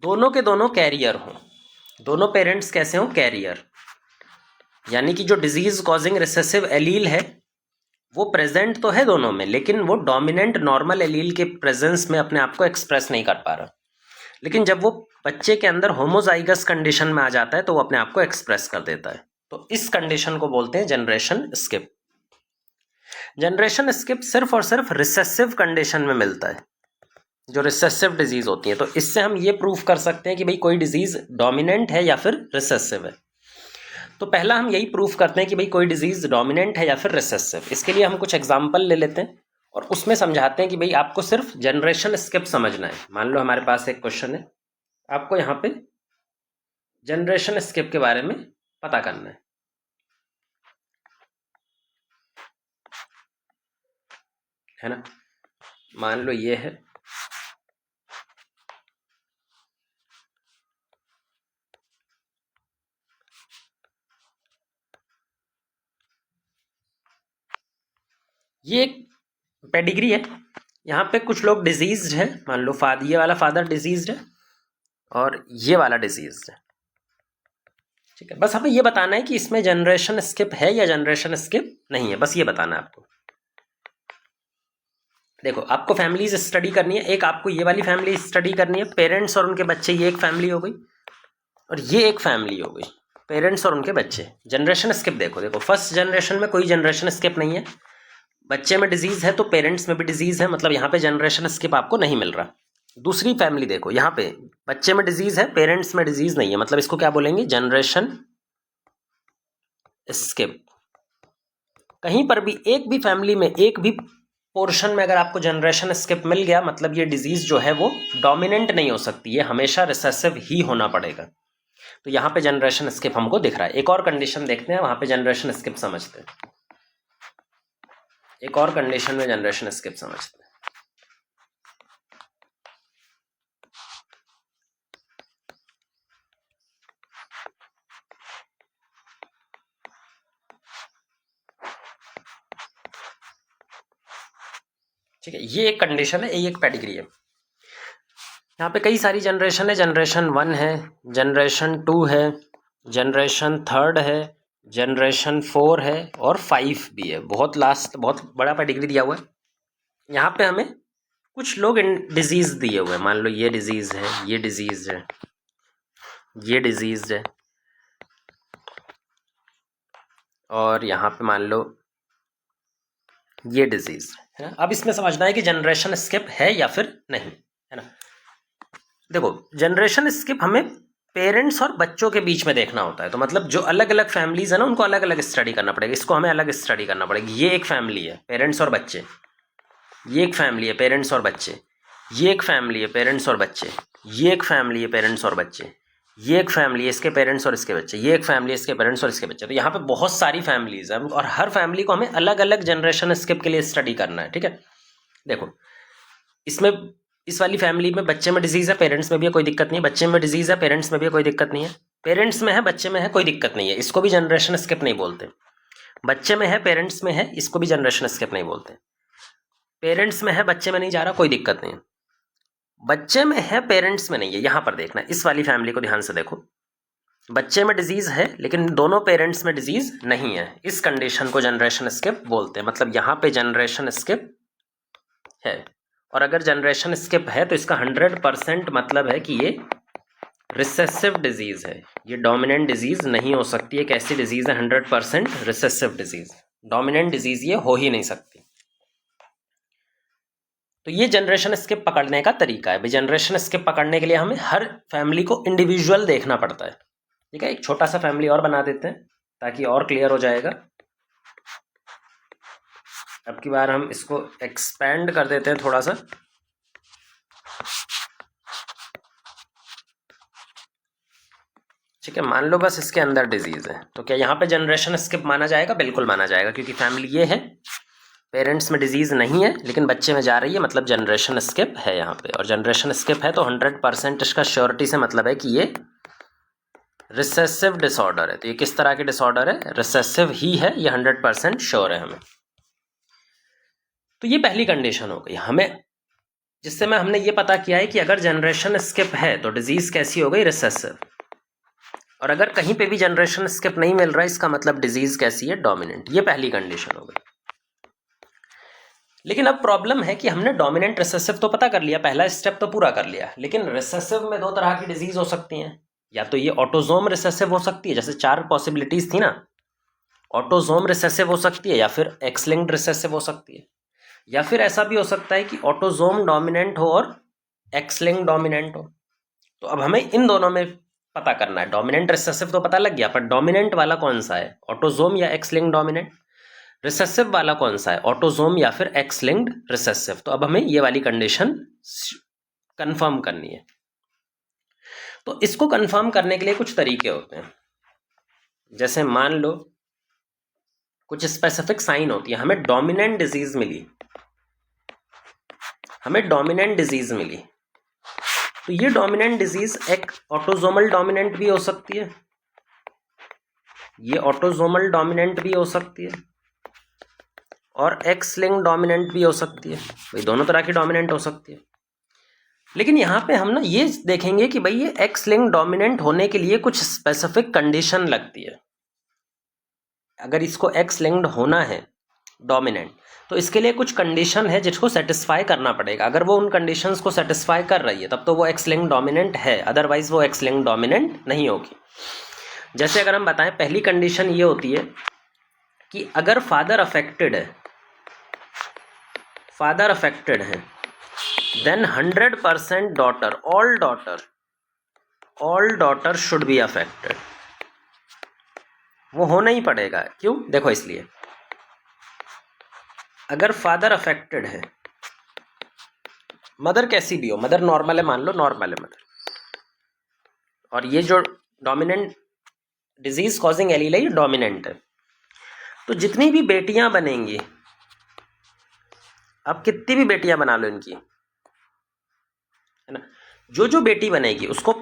दोनों के दोनों कैरियर हों, दोनों पेरेंट्स कैसे हों? कैरियर, यानी कि जो डिजीज कॉजिंग रिसेसिव एलील है वो प्रेजेंट तो है दोनों में, लेकिन वो डोमिनेंट नॉर्मल एलील के प्रेजेंस में अपने आप को एक्सप्रेस नहीं कर पा रहा। लेकिन जब वो बच्चे के अंदर होमोजाइगस कंडीशन में आ जाता है तो वो अपने आप को एक्सप्रेस कर देता है। तो इस कंडीशन को बोलते हैं जनरेशन स्किप। जनरेशन स्किप सिर्फ और सिर्फ रिसेसिव कंडीशन में मिलता है, जो रिसेसिव डिजीज होती है। तो इससे हम ये प्रूफ कर सकते हैं कि भाई कोई डिजीज डोमिनेंट है या फिर रिसेसिव है। तो पहला हम यही प्रूफ करते हैं कि भाई कोई डिजीज डोमिनेंट है या फिर रिसेसिव। इसके लिए हम कुछ एग्जांपल ले लेते हैं और उसमें समझाते हैं कि भाई आपको सिर्फ जनरेशन स्किप समझना है। मान लो हमारे पास एक क्वेश्चन है, आपको यहाँ पे जनरेशन स्किप के बारे में पता करना है ना। मान लो ये है, ये एक पेडिग्री है। यहाँ पे कुछ लोग डिजीज्ड है, मान लो ये वाला फादर डिजीज्ड है और ये वाला डिजीज्ड है, ठीक है। बस हमें ये बताना है कि इसमें जनरेशन स्किप है या जनरेशन स्किप नहीं है, बस ये बताना है आपको। देखो, आपको फैमिलीज स्टडी करनी है। एक आपको ये वाली फैमिली स्टडी करनी है, पेरेंट्स और उनके बच्चे, ये एक फैमिली हो गई, और ये एक फैमिली हो गई, पेरेंट्स और उनके बच्चे। जनरेशन स्किप देखो फर्स्ट जनरेशन में कोई जनरेशन स्किप नहीं है, बच्चे में डिजीज है तो पेरेंट्स में भी डिजीज है, मतलब यहाँ पे जनरेशन स्किप आपको नहीं मिल रहा। दूसरी फैमिली देखो, यहाँ पे बच्चे में डिजीज है, पेरेंट्स में डिजीज नहीं है, मतलब इसको क्या बोलेंगे? Generation skip. कहीं पर भी एक भी फैमिली में एक भी पोर्शन में अगर आपको जनरेशन स्किप मिल गया, मतलब ये डिजीज जो है वो डोमिनेंट नहीं हो सकती, ये हमेशा रिसेसिव ही होना पड़ेगा। तो यहाँ पे जनरेशन स्किप हमको दिख रहा है। एक और कंडीशन देखते हैं, वहां पे जनरेशन स्किप समझते हैं। एक और कंडीशन में जनरेशन स्किप समझते हैं। ठीक है, ये एक कंडीशन है, ये एक पेडिग्री है। यहाँ पे कई सारी जनरेशन है, जनरेशन 1 है, जनरेशन 2 है, जनरेशन 3 है, जनरेशन 4 है और 5 भी है। बहुत बड़ा पेडिग्री दिया हुआ है। यहाँ पे हमें कुछ लोग डिजीज दिए हुए हैं, मान लो ये डिजीज है, ये डिजीज है, ये डिजीज है, और यहाँ पे मान लो ये डिजीज है ना। अब इसमें समझना है कि जनरेशन स्किप है या फिर नहीं, है ना। देखो, जनरेशन स्किप हमें पेरेंट्स और बच्चों के बीच में देखना होता है। तो मतलब जो अलग अलग फैमिलीज है ना, उनको अलग अलग स्टडी करना पड़ेगा। इसको हमें अलग स्टडी करना पड़ेगी। ये एक फैमिली है, पेरेंट्स और बच्चे, ये एक फैमिली है, पेरेंट्स और बच्चे, ये एक फैमिली है, पेरेंट्स और बच्चे, ये एक फैमिली है, पेरेंट्स और बच्चे, ये एक फैमिली है, इसके पेरेंट्स और इसके बच्चे, ये एक फैमिली है, इसके पेरेंट्स और इसके बच्चे। तो यहाँ पे बहुत सारी फैमिलीज हैं और हर फैमिली को हमें अलग अलग जनरेशन स्किप के लिए स्टडी करना है, ठीक है। देखो, इसमें इस वाली फैमिली में बच्चे में डिजीज है, पेरेंट्स में भी है, कोई दिक्कत नहीं है, बच्चे में डिजीज है, पेरेंट्स में भी है, कोई दिक्कत नहीं है, पेरेंट्स में है, बच्चे में है, कोई दिक्कत नहीं है, इसको भी जनरेशन स्किप नहीं बोलते। बच्चे में है, पेरेंट्स में है, इसको भी जनरेशन स्किप नहीं बोलते। पेरेंट्स में है, बच्चे में नहीं जा रहा, कोई दिक्कत नहीं है। बच्चे में है, पेरेंट्स में नहीं है, यहां पर देखना, इस वाली फैमिली को ध्यान से देखो, बच्चे में डिजीज है लेकिन दोनों पेरेंट्स में डिजीज नहीं है, इस कंडीशन को जनरेशन स्किप बोलते हैं। मतलब यहां पे जनरेशन स्किप है, और अगर जनरेशन स्किप है तो इसका 100% मतलब है कि ये रिसेसिव डिजीज है, ये डोमिनेंट डिजीज नहीं हो सकती। एक ऐसी डिजीज है 100% रिसेसिव डिजीज, डोमिनेंट डिजीज ये हो ही नहीं सकती। तो ये जनरेशन स्किप पकड़ने का तरीका है। भाई जनरेशन स्किप पकड़ने के लिए हमें हर फैमिली को इंडिविजुअल देखना पड़ता है। ठीक है, एक छोटा सा फैमिली और बना देते हैं ताकि और क्लियर हो जाएगा। अब की बार हम इसको एक्सपेंड कर देते हैं थोड़ा सा। ठीक है, मान लो बस इसके अंदर डिजीज है, तो क्या यहाँ पे जनरेशन स्किप माना जाएगा? बिल्कुल माना जाएगा, क्योंकि फैमिली ये है, पेरेंट्स में डिजीज नहीं है लेकिन बच्चे में जा रही है, मतलब जनरेशन स्किप है यहाँ पे। और जनरेशन स्किप है तो 100% इसका श्योरिटी से मतलब है कि ये रिसेसिव डिसऑर्डर है। तो ये किस तरह की डिसऑर्डर है? रिसेसिव ही है, ये 100% श्योर है हमें। तो ये पहली कंडीशन हो गई हमें, जिससे में हमने ये पता किया है कि अगर जनरेशन स्किप है तो डिजीज कैसी हो गई? रिसेसिव। और अगर कहीं पे भी जनरेशन स्किप नहीं मिल रहा, इसका मतलब डिजीज कैसी है? डोमिनेंट। ये पहली कंडीशन हो गई। लेकिन अब प्रॉब्लम है कि हमने डोमिनेंट रिसेसिव तो पता कर लिया, पहला स्टेप तो पूरा कर लिया, लेकिन रिसेसिव में दो तरह की डिजीज हो सकती हैं। या तो ये ऑटोजोम रिसेसिव हो सकती है, जैसे 4 पॉसिबिलिटीज थी ना, ऑटोजोम रिसेसिव हो सकती है, या फिर एक्स लिंक्ड रिसेसिव हो सकती है, या फिर ऐसा भी हो सकता है कि ऑटोजोम डोमिनेंट हो और एक्स लिंक्ड डोमिनेंट हो। तो अब हमें इन दोनों में पता करना है। डोमिनेंट रिसेसिव तो पता लग गया, पर डोमिनेंट वाला कौन सा है? ऑटोजोम या एक्स लिंक्ड डोमिनेंट? रिसेसिव वाला कौन सा है? ऑटोजोम या फिर एक्स लिंक्ड रिसेसिव? तो अब हमें ये वाली कंडीशन कंफर्म करनी है। तो इसको कंफर्म करने के लिए कुछ तरीके होते हैं। जैसे मान लो कुछ स्पेसिफिक साइन होती है, हमें डोमिनेंट डिजीज मिली, हमें डोमिनेंट डिजीज मिली, तो ये डोमिनेंट डिजीज एक ऑटोजोमल डोमिनेंट भी हो सकती है, ये ऑटोजोमल डोमिनेंट भी हो सकती है, और एक्स लिंक्ड डोमिनेंट भी हो सकती है। भाई दोनों तरह की डोमिनेंट हो सकती है। लेकिन यहाँ पे हम ना ये देखेंगे कि भाई ये एक्स लिंक्ड डोमिनेंट होने के लिए कुछ स्पेसिफिक कंडीशन लगती है। अगर इसको एक्स लिंक्ड होना है डोमिनेंट, तो इसके लिए कुछ कंडीशन है जिसको सेटिस्फाई करना पड़ेगा। अगर वो उन कंडीशंस को सेटिस्फाई कर रही है तब तो वो एक्स लिंक्ड डोमिनेंट है, अदरवाइज वो एक्स लिंक्ड डोमिनेंट नहीं होगी। जैसे अगर हम बताएं, पहली कंडीशन ये होती है कि अगर फादर अफेक्टेड है, फादर अफेक्टेड है, then 100% daughter, all daughter should be affected. वो होना ही पड़ेगा। क्यों? देखो, इसलिए अगर फादर अफेक्टेड है, मदर कैसी भी हो, मदर नॉर्मल है, मान लो नॉर्मल है मदर, और ये जो डोमिनेंट डिजीज कॉजिंग एलील है ये डोमिनेंट है, तो जितनी भी बेटियां बनेंगी, अब कितनी भी बेटियां बना लो इनकी, है ना, जो जो बेटी बनेगी उसको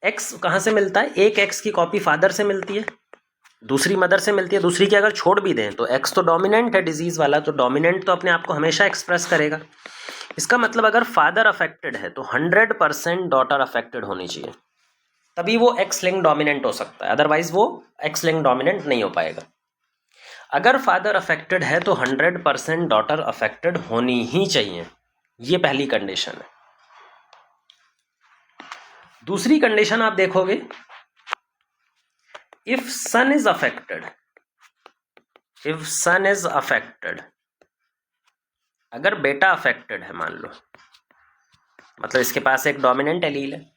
एक्स कहाँ से मिलता है? एक एक्स की कॉपी फादर से मिलती है, दूसरी मदर से मिलती है। दूसरी की अगर छोड़ भी दें तो एक्स तो डोमिनेंट है डिजीज वाला, तो डोमिनेंट तो अपने आप को हमेशा एक्सप्रेस करेगा। इसका मतलब अगर फादर अफेक्टेड है तो 100% डॉटर अफेक्टेड होनी चाहिए, तभी वो एक्स लिंक्ड डोमिनेंट हो सकता है, अदरवाइज वो एक्स लिंक्ड डोमिनेंट नहीं हो पाएगा। अगर फादर अफेक्टेड है तो 100% डॉटर अफेक्टेड होनी ही चाहिए, ये पहली कंडीशन है। दूसरी कंडीशन आप देखोगे, if son is affected, if son is affected, अगर बेटा अफेक्टेड है मान लो, मतलब इसके पास एक डोमिनेंट एलील है।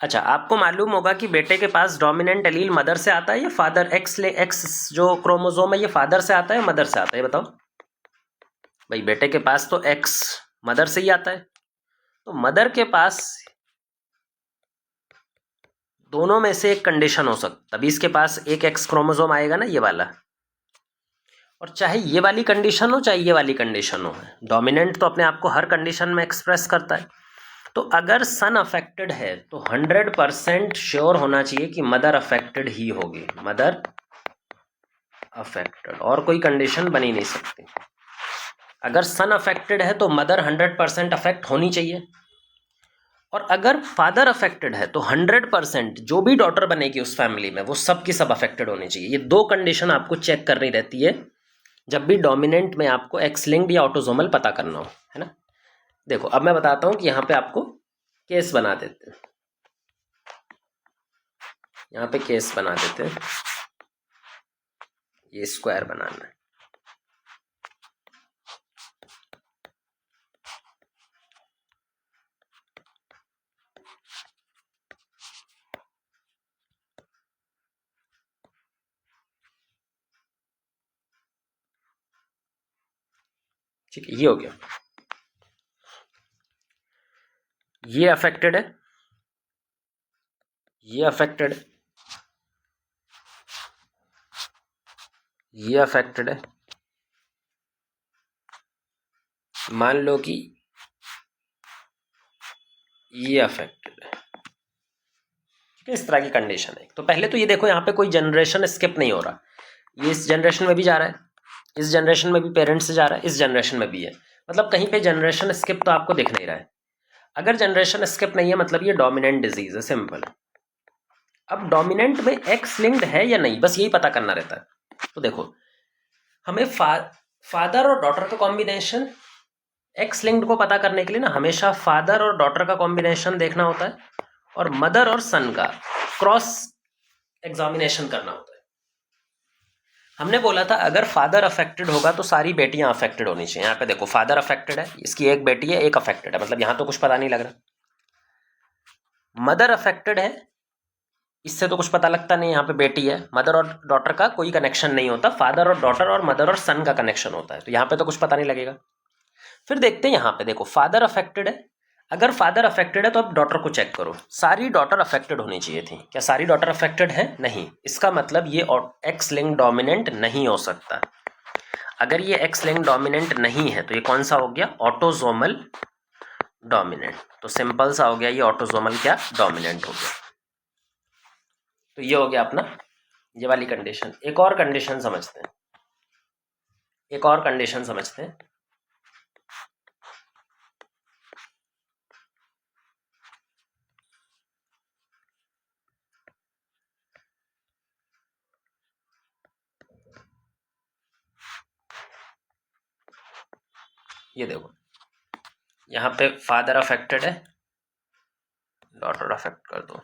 अच्छा, आपको मालूम होगा कि बेटे के पास डोमिनेंट एलील मदर से आता है या फादर? एक्स जो क्रोमोसोम है ये फादर से आता है या मदर से आता है? बताओ भाई, बेटे के पास तो एक्स मदर से ही आता है, तो मदर के पास दोनों में से एक कंडीशन हो सकता, तभी इसके पास एक एक्स क्रोमोसोम आएगा ना, ये वाला। और चाहे ये वाली कंडीशन हो चाहे ये वाली कंडीशन हो, डोमिनेंट तो अपने आप को हर कंडीशन में एक्सप्रेस करता है। तो अगर सन अफेक्टेड है तो 100% श्योर होना चाहिए कि मदर अफेक्टेड ही होगी, मदर अफेक्टेड, और कोई कंडीशन बनी नहीं सकती। अगर सन अफेक्टेड है तो मदर 100% अफेक्ट होनी चाहिए, और अगर फादर अफेक्टेड है तो 100% जो भी डॉटर बनेगी उस फैमिली में वो सब की सब अफेक्टेड होनी चाहिए। ये दो कंडीशन आपको चेक करनी रहती है जब भी डोमिनेंट में आपको एक्स लिंक्ड या ऑटोसोमल पता करना हो, है ना। देखो अब मैं बताता हूं कि यहाँ पे आपको केस बना देते हैं, यहाँ पे केस बना देते हैं, ये स्क्वायर बनाना है। ठीक है, ये हो गया, ये अफेक्टेड है, ये अफेक्टेड है, ये अफेक्टेड है। मान लो कि ये अफेक्टेड है, ठीक है, इस तरह की कंडीशन है। तो पहले तो ये देखो यहाँ पे कोई जनरेशन स्किप नहीं हो रहा, ये इस जनरेशन में भी जा रहा है, इस जनरेशन में भी पेरेंट्स से जा रहा है, इस जनरेशन में भी है, मतलब कहीं पे जनरेशन स्किप तो आपको दिख नहीं रहा है। अगर जनरेशन स्किप नहीं है मतलब ये डोमिनेंट डिजीज है, सिंपल। अब डोमिनेंट में एक्स लिंक्ड है या नहीं, बस यही पता करना रहता है। तो देखो हमें फादर और डॉटर का कॉम्बिनेशन, एक्स लिंक्ड को पता करने के लिए ना हमेशा फादर और डॉटर का कॉम्बिनेशन देखना होता है, और मदर और सन का क्रॉस एग्जामिनेशन करना होता है। हमने बोला था अगर फादर अफेक्टेड होगा तो सारी बेटियां अफेक्टेड होनी चाहिए। यहाँ पे देखो फादर अफेक्टेड है, इसकी एक बेटी है, एक अफेक्टेड है, मतलब यहाँ तो कुछ पता नहीं लग रहा। मदर अफेक्टेड है, इससे तो कुछ पता लगता नहीं, यहाँ पे बेटी है। मदर और डॉटर का कोई कनेक्शन नहीं होता, फादर और डॉटर और मदर और सन का कनेक्शन होता है, तो यहाँ पे तो कुछ पता नहीं लगेगा। फिर देखते हैं यहाँ पे, देखो फादर अफेक्टेड है, अगर फादर अफेक्टेड है तो अब डॉटर को चेक करो, सारी डॉटर अफेक्टेड होनी चाहिए थी, क्या सारी डॉटर अफेक्टेड है? नहीं, इसका मतलब ये एक्स लिंक डोमिनेंट नहीं हो सकता। अगर ये एक्स लिंक डोमिनेंट नहीं है तो ये कौन सा हो गया? Autosomal dominant. तो सिंपल सा हो गया, ये ऑटोसोमल क्या? डोमिनेंट हो गया। तो ये हो गया अपना ये वाली कंडीशन। एक और कंडीशन समझते हैं, एक और कंडीशन समझते हैं। ये देखो यहाँ पे फादर अफेक्टेड है, डॉटर अफेक्ट कर दो,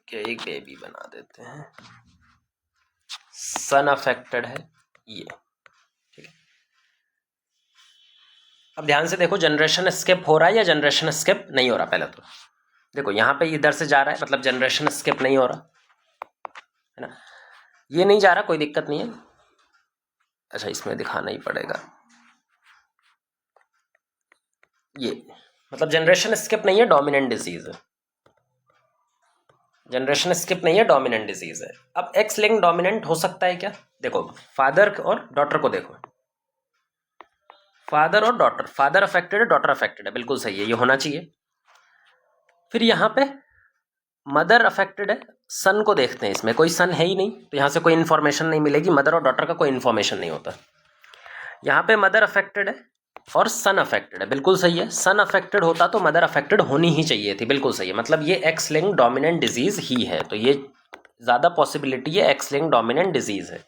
एक बेबी बना देते हैं, सन अफेक्टेड है, ये ठीक है। अब ध्यान से देखो जनरेशन स्किप हो रहा है या जनरेशन स्किप नहीं हो रहा। पहले तो देखो यहाँ पे इधर से जा रहा है, मतलब जनरेशन स्किप नहीं हो रहा है ना। ये नहीं जा रहा, कोई दिक्कत नहीं है। अच्छा इसमें दिखाना ही पड़ेगा, ये मतलब जनरेशन स्किप नहीं है, डोमिनेंट डिजीज है। जनरेशन स्किप नहीं है, डोमिनेंट डिजीज है। अब एक्स लिंक डोमिनेंट हो सकता है क्या? देखो फादर और डॉटर को देखो, फादर और डॉटर, फादर अफेक्टेड है, डॉटर अफेक्टेड है, बिल्कुल सही है, ये होना चाहिए। फिर यहाँ पे मदर अफेक्टेड है, सन को देखते हैं, इसमें कोई सन है ही नहीं, तो यहाँ से कोई इन्फॉर्मेशन नहीं मिलेगी, मदर और डॉटर का कोई इन्फॉर्मेशन नहीं होता। यहाँ पे मदर अफेक्टेड है और सन अफेक्टेड है, बिल्कुल सही है। सन अफेक्टेड होता तो मदर अफेक्टेड होनी ही चाहिए थी, बिल्कुल सही है, मतलब ये एक्स लिंक डोमिनेंट डिजीज ही है, तो ये ज़्यादा पॉसिबिलिटी है एक्स लिंक डोमिनेंट डिजीज है।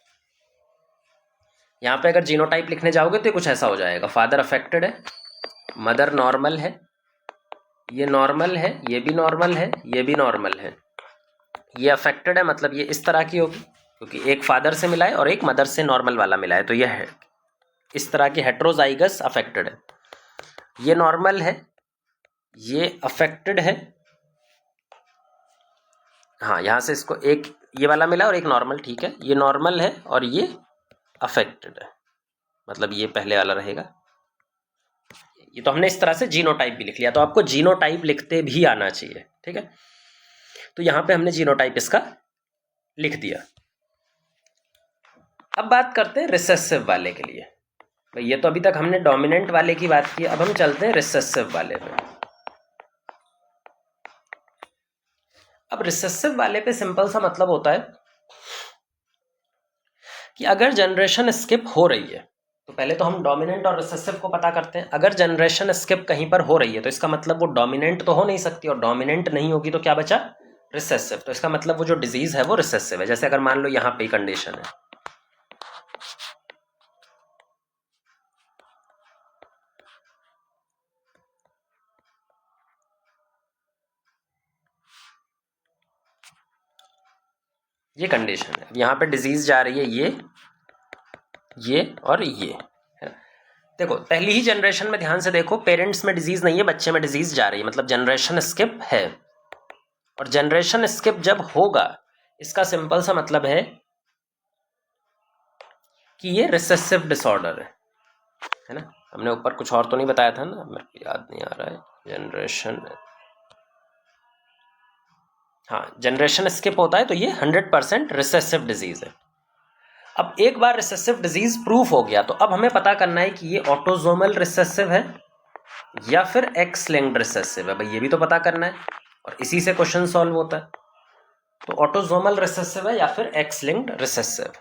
यहाँ पे अगर जीनोटाइप लिखने जाओगे तो कुछ ऐसा हो जाएगा, फादर अफेक्टेड है, मदर नॉर्मल है, ये नॉर्मल है, ये भी नॉर्मल है, ये भी नॉर्मल है, ये अफेक्टेड है, मतलब ये इस तरह की होगी क्योंकि एक फादर से मिला है और एक मदर से नॉर्मल वाला मिला है, तो ये है इस तरह की हेट्रोजाइगस अफेक्टेड है। ये नॉर्मल है, ये अफेक्टेड है, हाँ यहाँ से इसको एक ये वाला मिला और एक नॉर्मल, ठीक है, ये नॉर्मल है और ये अफेक्टेड है, मतलब ये पहले वाला रहेगा। ये तो हमने इस तरह से जीनोटाइप भी लिख लिया, तो आपको जीनोटाइप लिखते भी आना चाहिए, ठीक है। तो यहाँ पे हमने जीनोटाइप इसका लिख दिया। अब बात करते हैं रिसेसिव वाले के लिए। भाई ये तो अभी तक हमने डोमिनेंट वाले की बात की, अब हम चलते हैं रिसेसिव वाले पे। अब रिसेसिव वाले पे सिंपल सा मतलब होता है कि अगर जनरेशन स्किप हो रही है, तो पहले तो हम डोमिनेंट और रिसेसिव को पता करते हैं। अगर जनरेशन स्किप कहीं पर हो रही है तो इसका मतलब वो डोमिनेंट तो हो नहीं सकती, और डोमिनेंट नहीं होगी तो क्या बचा, रिसेसिव। तो इसका मतलब वो जो डिजीज है वो रिसेसिव है। जैसे अगर मान लो यहाँ पे कंडीशन है, ये कंडीशन है, यहाँ पे डिजीज जा रही है ये और ये है। देखो पहली ही जनरेशन में ध्यान से देखो, पेरेंट्स में डिजीज नहीं है, बच्चे में डिजीज जा रही है, मतलब जनरेशन स्किप है। और जनरेशन स्किप जब होगा इसका सिंपल सा मतलब है कि ये रिसेसिव डिसऑर्डर है ना। हमने ऊपर कुछ और तो नहीं बताया था ना, मेरे को याद नहीं आ रहा है। जनरेशन, हाँ जनरेशन स्किप होता है तो ये 100% रिसेसिव डिजीज है। अब एक बार रिसेसिव डिजीज प्रूफ हो गया तो अब हमें पता करना है कि ये ऑटोजोमल रिसेसिव है या फिर एक्स लिंक्ड रिसेसिव है। भाई ये भी तो पता करना है, और इसी से क्वेश्चन सॉल्व होता है। तो ऑटोजोमल रिसेसिव है या फिर एक्स लिंक्ड रिसेसिव।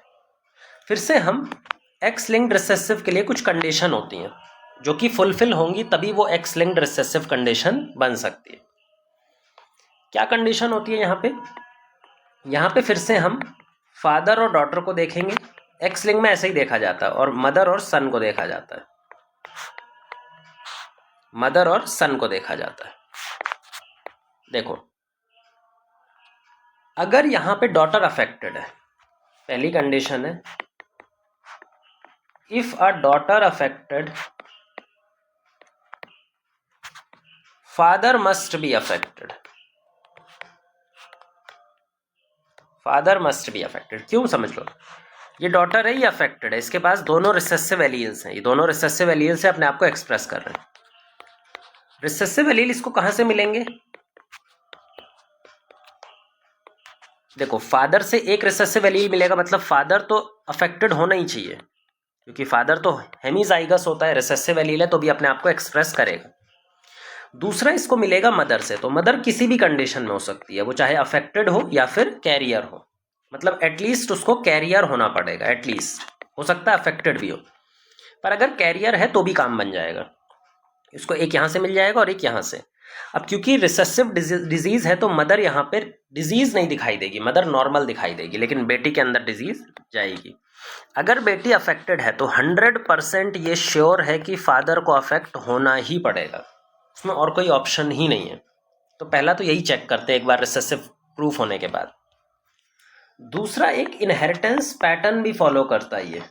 फिर से हम एक्स लिंक्ड रिसेसिव के लिए कुछ कंडीशन होती हैं जो कि फुलफिल होंगी तभी वो एक्स लिंक्ड रिसेसिव कंडीशन बन सकती है। क्या कंडीशन होती है यहाँ पे फिर से हम फादर और डॉटर को देखेंगे। एक्स लिंक में ऐसे ही देखा जाता है, और मदर और सन को देखा जाता है, मदर और सन को देखा जाता है। देखो अगर यहां पे डॉटर अफेक्टेड है, पहली कंडीशन है if a daughter affected father must be affected, father must be affected. क्यों, समझ लो, ये डॉटर है, ये अफेक्टेड है, इसके पास दोनों रिसेसिव एलील्स हैं, ये दोनों रिसेसिव एलील से अपने आप को एक्सप्रेस कर रहे हैं। रिसेसिव एलील इसको कहां से मिलेंगे, देखो फादर से एक रिसेसिव एलील मिलेगा, मतलब फादर तो अफेक्टेड होना ही चाहिए, क्योंकि फादर तो हेमीजाइगस होता है, रिसेसिव एलील है तो भी अपने आप को एक्सप्रेस करेगा। दूसरा इसको मिलेगा मदर से, तो मदर किसी भी कंडीशन में हो सकती है, वो चाहे अफेक्टेड हो या फिर कैरियर हो, मतलब एटलीस्ट उसको कैरियर होना पड़ेगा, एटलीस्ट, हो सकता है अफेक्टेड भी हो, पर अगर कैरियर है तो भी काम बन जाएगा। इसको एक यहाँ से मिल जाएगा और एक यहाँ से। अब क्योंकि रिसेसिव डिजीज है तो मदर यहाँ पे डिजीज नहीं दिखाई देगी, मदर नॉर्मल दिखाई देगी, लेकिन बेटी के अंदर डिजीज जाएगी। अगर बेटी अफेक्टेड है तो 100% ये श्योर है कि फादर को अफेक्ट होना ही पड़ेगा, उसमें और कोई ऑप्शन ही नहीं है। तो पहला तो यही चेक करते हैं एक बार रिसेसिव प्रूफ होने के बाद। दूसरा एक इनहेरिटेंस पैटर्न भी फॉलो करता है ये।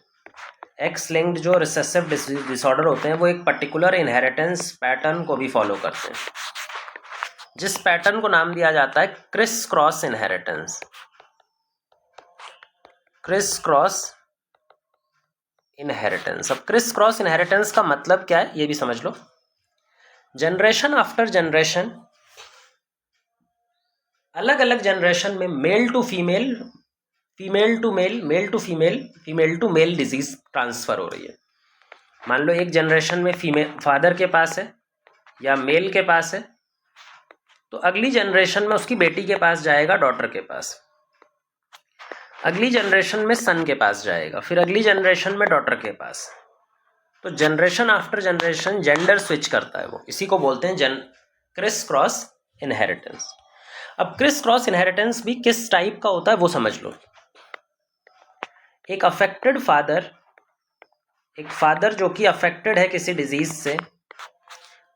एक्स लिंक्ड जो रिसेसिव डिसऑर्डर होते हैं वो एक पर्टिकुलर इनहेरिटेंस पैटर्न को भी फॉलो करते हैं, जिस पैटर्न को नाम दिया जाता है criss cross inheritance. Criss cross inheritance. अब क्रिस क्रॉस इनहेरिटेंस का मतलब क्या है ये भी समझ लो। जनरेशन आफ्टर जनरेशन, अलग अलग जनरेशन में male to female, female to male, male to female, female to male disease transfer हो रही है। मान लो एक जनरेशन में फीमेल फादर के पास है या मेल के पास है, तो अगली जनरेशन में उसकी बेटी के पास जाएगा, डॉटर के पास, अगली जनरेशन में सन के पास जाएगा, फिर अगली जनरेशन में डॉटर के पास। तो generation after generation gender switch करता है वो, इसी को बोलते हैं क्रिस क्रॉस इनहेरिटेंस। अब क्रिस क्रॉस इनहेरिटेंस भी किस टाइप का होता है वो समझ लो। एक अफेक्टेड फादर, एक फादर जो कि अफेक्टेड है किसी डिजीज से,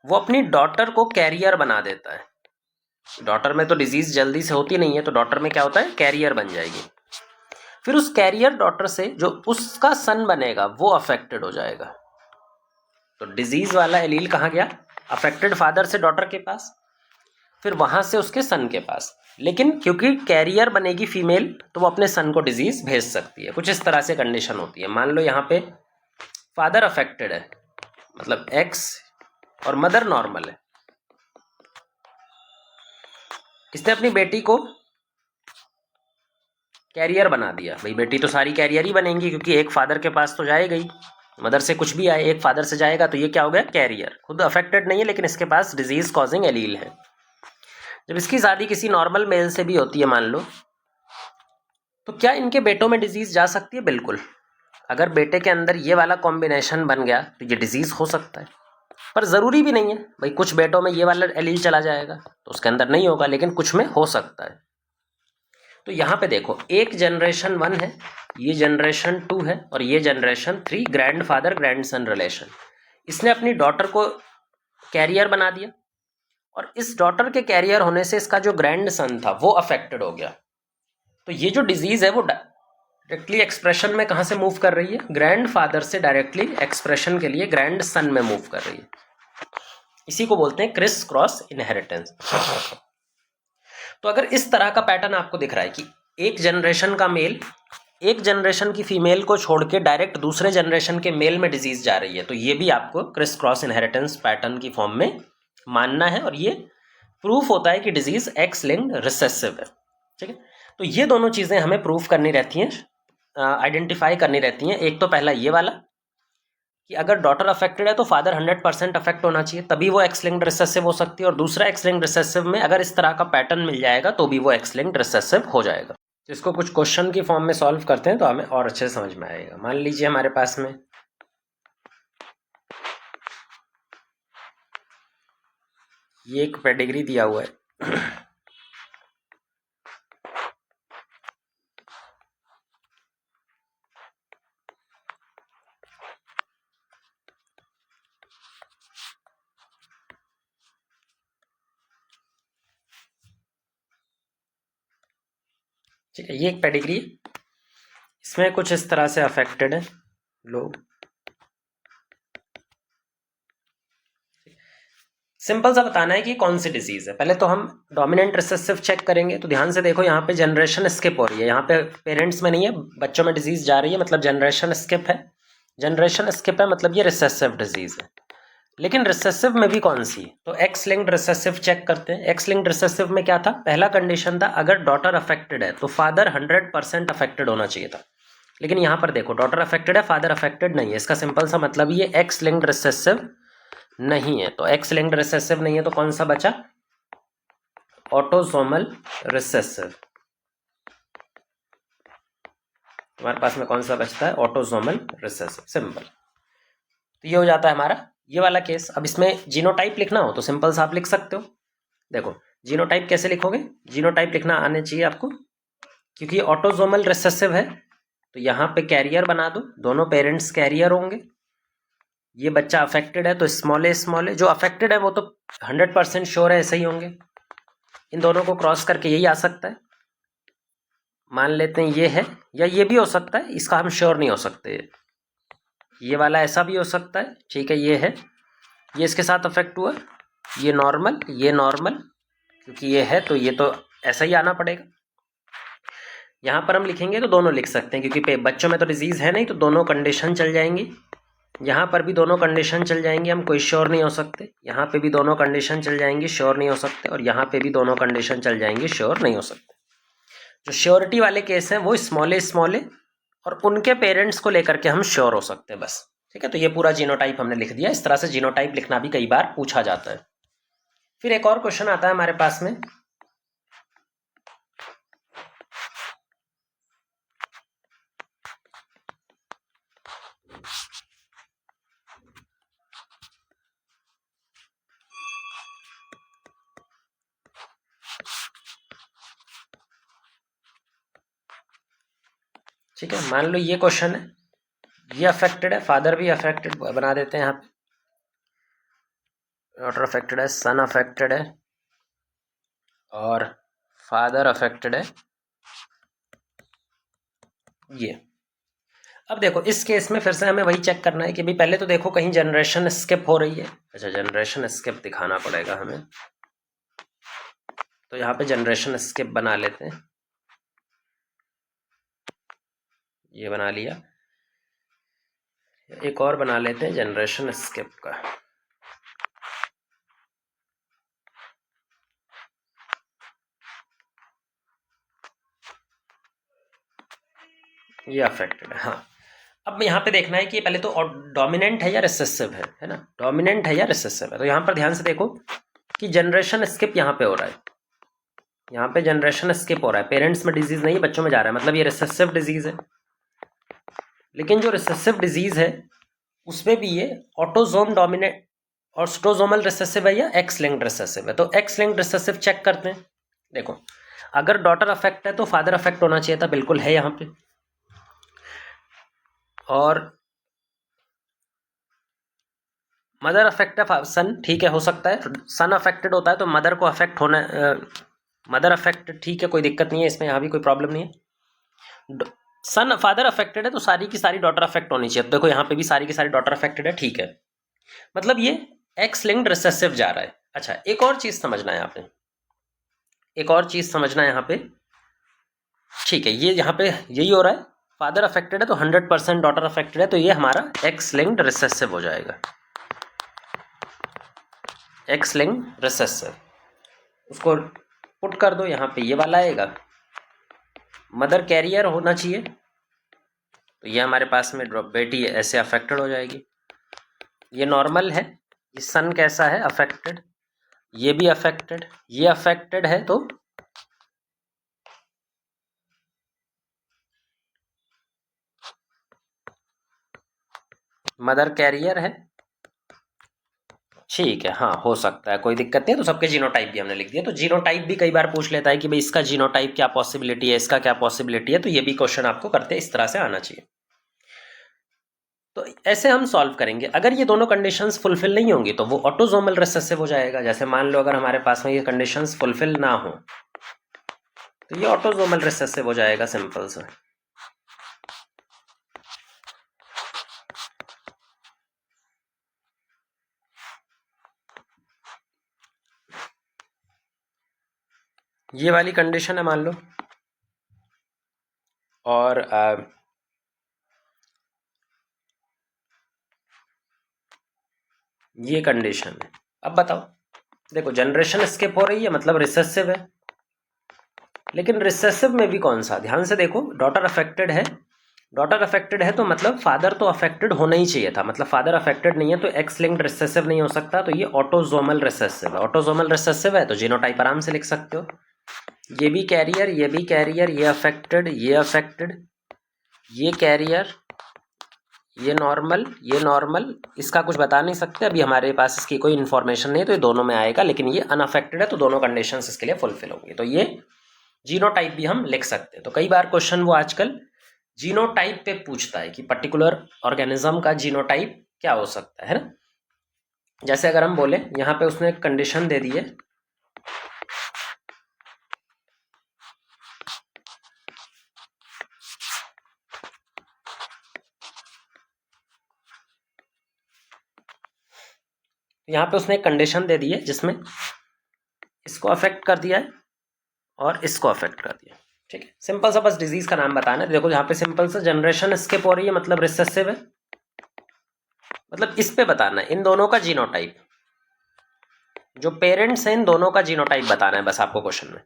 वो अपनी डॉटर को कैरियर बना देता है। डॉटर में तो डिजीज जल्दी से होती नहीं है, तो डॉटर में क्या होता है, कैरियर बन जाएगी। फिर उस कैरियर डॉटर से जो उसका सन बनेगा वो अफेक्टेड हो जाएगा। तो डिजीज वाला एलील कहाँ गया, अफेक्टेड फादर से डॉटर के पास, फिर वहां से उसके सन के पास। लेकिन क्योंकि कैरियर बनेगी फीमेल तो वो अपने सन को डिजीज भेज सकती है। कुछ इस तरह से कंडीशन होती है। मान लो यहाँ पे फादर अफेक्टेड है, मतलब एक्स, और मदर नॉर्मल है, इसने अपनी बेटी को कैरियर बना दिया। भाई बेटी तो सारी कैरियर ही बनेंगी, क्योंकि एक फादर के पास तो जाएगा ही, मदर से कुछ भी आए एक फादर से जाएगा, तो ये क्या हो गया, कैरियर। खुद अफेक्टेड नहीं है लेकिन इसके पास डिजीज कॉजिंग एलील है। जब इसकी शादी किसी नॉर्मल मेल से भी होती है मान लो, तो क्या इनके बेटों में डिजीज जा सकती है? बिल्कुल। अगर बेटे के अंदर ये वाला कॉम्बिनेशन बन गया तो ये डिजीज हो सकता है, पर ज़रूरी भी नहीं है। भाई कुछ बेटों में ये वाला एलील चला जाएगा तो उसके अंदर नहीं होगा, लेकिन कुछ में हो सकता है। तो यहाँ पे देखो, एक जनरेशन 1 है, ये जनरेशन 2 है, और ये generation 3, grand father grand son relation. इसने अपनी डॉटर को कैरियर बना दिया, और इस डॉटर के कैरियर होने से इसका जो ग्रैंड सन था वो अफेक्टेड हो गया। तो ये जो डिजीज है वो डायरेक्टली एक्सप्रेशन में कहाँ से मूव कर रही है? ग्रैंड फादर से डायरेक्टली एक्सप्रेशन के लिए ग्रैंड सन में मूव कर रही है। इसी को बोलते हैं क्रिस क्रॉस इनहेरिटेंस। तो अगर इस तरह का पैटर्न आपको दिख रहा है कि एक जनरेशन का मेल एक जनरेशन की फीमेल को छोड़ के डायरेक्ट दूसरे जनरेशन के मेल में डिजीज जा रही है, तो ये भी आपको क्रिस क्रॉस इनहेरिटेंस पैटर्न की फॉर्म में मानना है, और ये प्रूफ होता है कि डिजीज एक्स लिंक्ड रिसेसिव है। ठीक है, तो ये दोनों चीजें हमें प्रूफ करनी रहती हैं, आइडेंटिफाई करनी रहती हैं। एक तो पहला ये वाला कि अगर डॉटर अफेक्टेड है तो फादर 100% अफेक्ट होना चाहिए, तभी वो एक्स लिंक्ड रिसेसिव हो सकती है। और दूसरा, एक्स लिंक्ड रिसेसिव में अगर इस तरह का पैटर्न मिल जाएगा तो भी वो एक्स लिंक्ड रिसेसिव हो जाएगा। इसको कुछ क्वेश्चन की फॉर्म में सॉल्व करते हैं तो हमें और अच्छे से समझ में आएगा। मान लीजिए हमारे पास में ये एक पेडिग्री दिया हुआ है। ठीक है, ये एक पेडिग्री, इसमें कुछ इस तरह से अफेक्टेड है लोग। सिंपल सा बताना है कि कौन सी डिजीज है। पहले तो हम डोमिनेंट रिसेसिव चेक करेंगे। तो ध्यान से देखो, यहाँ पे जनरेशन स्किप हो रही है, यहाँ पे पेरेंट्स में नहीं है, बच्चों में डिजीज जा रही है, मतलब जनरेशन स्किप है। जनरेशन स्किप है मतलब ये रिसेसिव डिजीज है। लेकिन रिसेसिव में भी कौन सी? तो एक्स लिंक्ड रिसेसिव चेक करते हैं। एक्स लिंक्ड रिसेसिव में क्या था? पहला कंडीशन था अगर डॉटर अफेक्टेड है तो फादर 100% अफेक्टेड होना चाहिए था। लेकिन यहाँ पर देखो, डॉटर अफेक्टेड है, फादर अफेक्टेड नहीं है। इसका सिंपल सा मतलब ये एक्स लिंक्ड रिसेसिव नहीं है। तो एक्स लिंक्ड रिसेसिव नहीं है तो कौन सा बचा? Autosomal recessive. हमारे पास में कौन सा बचता है? Autosomal recessive. सिंपल। तो ये हो जाता है हमारा ये वाला केस। अब इसमें जीनोटाइप लिखना हो तो सिंपल सा आप लिख सकते हो। देखो, जीनोटाइप कैसे लिखोगे? जीनोटाइप लिखना आने चाहिए आपको, क्योंकि ऑटोसोमल रिसेसिव है तो यहाँ पे कैरियर बना दो, दोनों पेरेंट्स कैरियर होंगे। ये बच्चा अफेक्टेड है तो स्मॉल ए, जो अफेक्टेड है वो तो 100% श्योर है ऐसे ही होंगे। इन दोनों को क्रॉस करके यही आ सकता है। मान लेते हैं ये है, या ये भी हो सकता है, इसका हम श्योर नहीं हो सकते। ये वाला ऐसा भी हो सकता है। ठीक है, ये है, ये इसके साथ अफेक्ट हुआ, ये नॉर्मल, क्योंकि ये है तो ये तो ऐसा ही आना पड़ेगा। यहाँ पर हम लिखेंगे तो दोनों लिख सकते हैं, क्योंकि बच्चों में तो डिजीज है नहीं, तो दोनों कंडीशन चल जाएंगी। यहाँ पर भी दोनों कंडीशन चल जाएंगी, हम कोई श्योर नहीं हो सकते। यहाँ पे भी दोनों कंडीशन चल जाएंगी, श्योर नहीं हो सकते। और यहाँ पे भी दोनों कंडीशन चल जाएंगी, श्योर नहीं हो सकते। जो श्योरिटी वाले केस हैं वो स्मॉल ए और उनके पेरेंट्स को लेकर के हम श्योर हो सकते हैं बस। ठीक है, तो ये पूरा जीनोटाइप हमने लिख दिया। इस तरह से जीनोटाइप लिखना भी कई बार पूछा जाता है। फिर एक और क्वेश्चन आता है हमारे पास में, ठीक है, मान लो ये क्वेश्चन है, ये अफेक्टेड है, फादर भी अफेक्टेड बना देते हैं यहाँ पे। डॉटर अफेक्टेड है, सन अफेक्टेड है, और फादर अफेक्टेड है ये। अब देखो, इस केस में फिर से हमें वही चेक करना है कि भाई पहले तो देखो कहीं जनरेशन स्किप हो रही है। अच्छा, जनरेशन स्किप दिखाना पड़ेगा हमें, तो यहाँ पे जनरेशन स्किप बना लेते हैं। ये बना लिया, एक और बना लेते हैं जनरेशन स्किप का। ये अफेक्टेड है। हाँ, अब यहाँ पे देखना है कि पहले तो डोमिनेंट है या रिसेसिव है ना, डोमिनेंट है या रिसेसिव है। तो यहाँ पर ध्यान से देखो कि जनरेशन स्किप यहाँ पे हो रहा है, यहाँ पे जनरेशन स्किप हो रहा है, पेरेंट्स में डिजीज नहीं बच्चों में जा रहा है, मतलब ये रिसेसिव डिजीज है। लेकिन जो रिसेसिव डिजीज है उसमें भी ये ऑटोजोम डोमिनेंट ऑटोजोमल रिसेसिव है या एक्स लिंक्ड रिसेसिव है। तो एक्स लिंक्ड रिसेसिव चेक करते हैं। देखो, अगर डॉटर अफेक्ट है तो फादर अफेक्ट होना चाहिए था, बिल्कुल है यहाँ पे। और मदर अफेक्ट है सन, ठीक है, हो सकता है सन अफेक्टेड होता है तो मदर को अफेक्ट होना, मदर अफेक्ट ठीक है, कोई दिक्कत नहीं है इसमें, यहाँ भी कोई प्रॉब्लम नहीं है। सन फादर अफेक्टेड है तो सारी की सारी डॉटर अफेक्ट होनी चाहिए। तो देखो यहाँ पे भी सारी की सारी डॉटर अफेक्टेड है, ठीक है, मतलब ये एक्स लिंक्ड रिसेसिव जा रहा है। अच्छा, एक और चीज समझना है आपने, एक और चीज समझना है यहाँ पे, ठीक है, ये यहाँ पे यही हो रहा है, फादर अफेक्टेड है तो 100% डॉटर अफेक्टेड है, तो ये हमारा एक्स लिंक्ड रिसेसिव हो जाएगा, एक्स लिंक्ड रिसेसिव। उसको पुट कर दो, यहाँ पे ये वाला आएगा, मदर कैरियर होना चाहिए, तो ये हमारे पास में बेटी ऐसे अफेक्टेड हो जाएगी। ये नॉर्मल है, ये सन कैसा है, अफेक्टेड, ये भी अफेक्टेड, ये अफेक्टेड है तो मदर कैरियर है, ठीक है, हाँ हो सकता है, कोई दिक्कत नहीं है। तो सबके जीनोटाइप भी हमने लिख दिया। तो जीनोटाइप भी कई बार पूछ लेता है कि भाई इसका जीनोटाइप क्या पॉसिबिलिटी है, इसका क्या पॉसिबिलिटी है, तो ये भी क्वेश्चन आपको करते इस तरह से आना चाहिए। तो ऐसे हम सॉल्व करेंगे। अगर ये दोनों कंडीशंस फुलफिल नहीं होंगी तो वो ऑटोजोमल रिसेसिव हो जाएगा। जैसे मान लो अगर हमारे पास में ये कंडीशंस फुलफिल ना हो तो ये ऑटोजोमल रिसेसिव हो जाएगा, सिंपल सा। ये वाली कंडीशन है मान लो, और ये कंडीशन है। अब बताओ, देखो जनरेशन स्किप हो रही है मतलब रिसेसिव है, लेकिन रिसेसिव में भी कौन सा, ध्यान से देखो, डॉटर अफेक्टेड है, डॉटर अफेक्टेड है तो मतलब फादर तो अफेक्टेड होना ही चाहिए था, मतलब फादर अफेक्टेड नहीं है तो एक्स लिंक्ड रिसेसिव नहीं हो सकता, तो ये ऑटोजोमल रिसेसिव है। ऑटोजोमल रिसेसिव है तो जीनोटाइप आराम से लिख सकते हो, ये भी कैरियर, ये भी कैरियर, ये अफेक्टेड, ये अफेक्टेड, ये कैरियर, ये नॉर्मल, ये नॉर्मल। इसका कुछ बता नहीं सकते अभी, हमारे पास इसकी कोई इन्फॉर्मेशन नहीं है, तो ये दोनों में आएगा, लेकिन ये अनअफेक्टेड है तो दोनों कंडीशंस इसके लिए फुलफिल होंगी, तो ये जीनोटाइप भी हम लिख सकते हैं। तो कई बार क्वेश्चन वो आजकल जीनोटाइप पे पूछता है कि पर्टिकुलर ऑर्गेनिज्म का जीनोटाइप क्या हो सकता है ना। जैसे अगर हम बोले, यहाँ पे उसने एक कंडीशन दे दी है, यहाँ पे उसने एक कंडीशन दे दी है जिसमें इसको अफेक्ट कर दिया है और इसको अफेक्ट कर दिया, ठीक है। सिंपल सा बस डिजीज का नाम बताना है। देखो यहाँ पे सिंपल सा जनरेशन स्किप हो रही है मतलब रिसेसिव है, मतलब इस पे बताना है इन दोनों का जीनोटाइप, जो पेरेंट्स हैं इन दोनों का जीनोटाइप बताना है बस आपको क्वेश्चन में।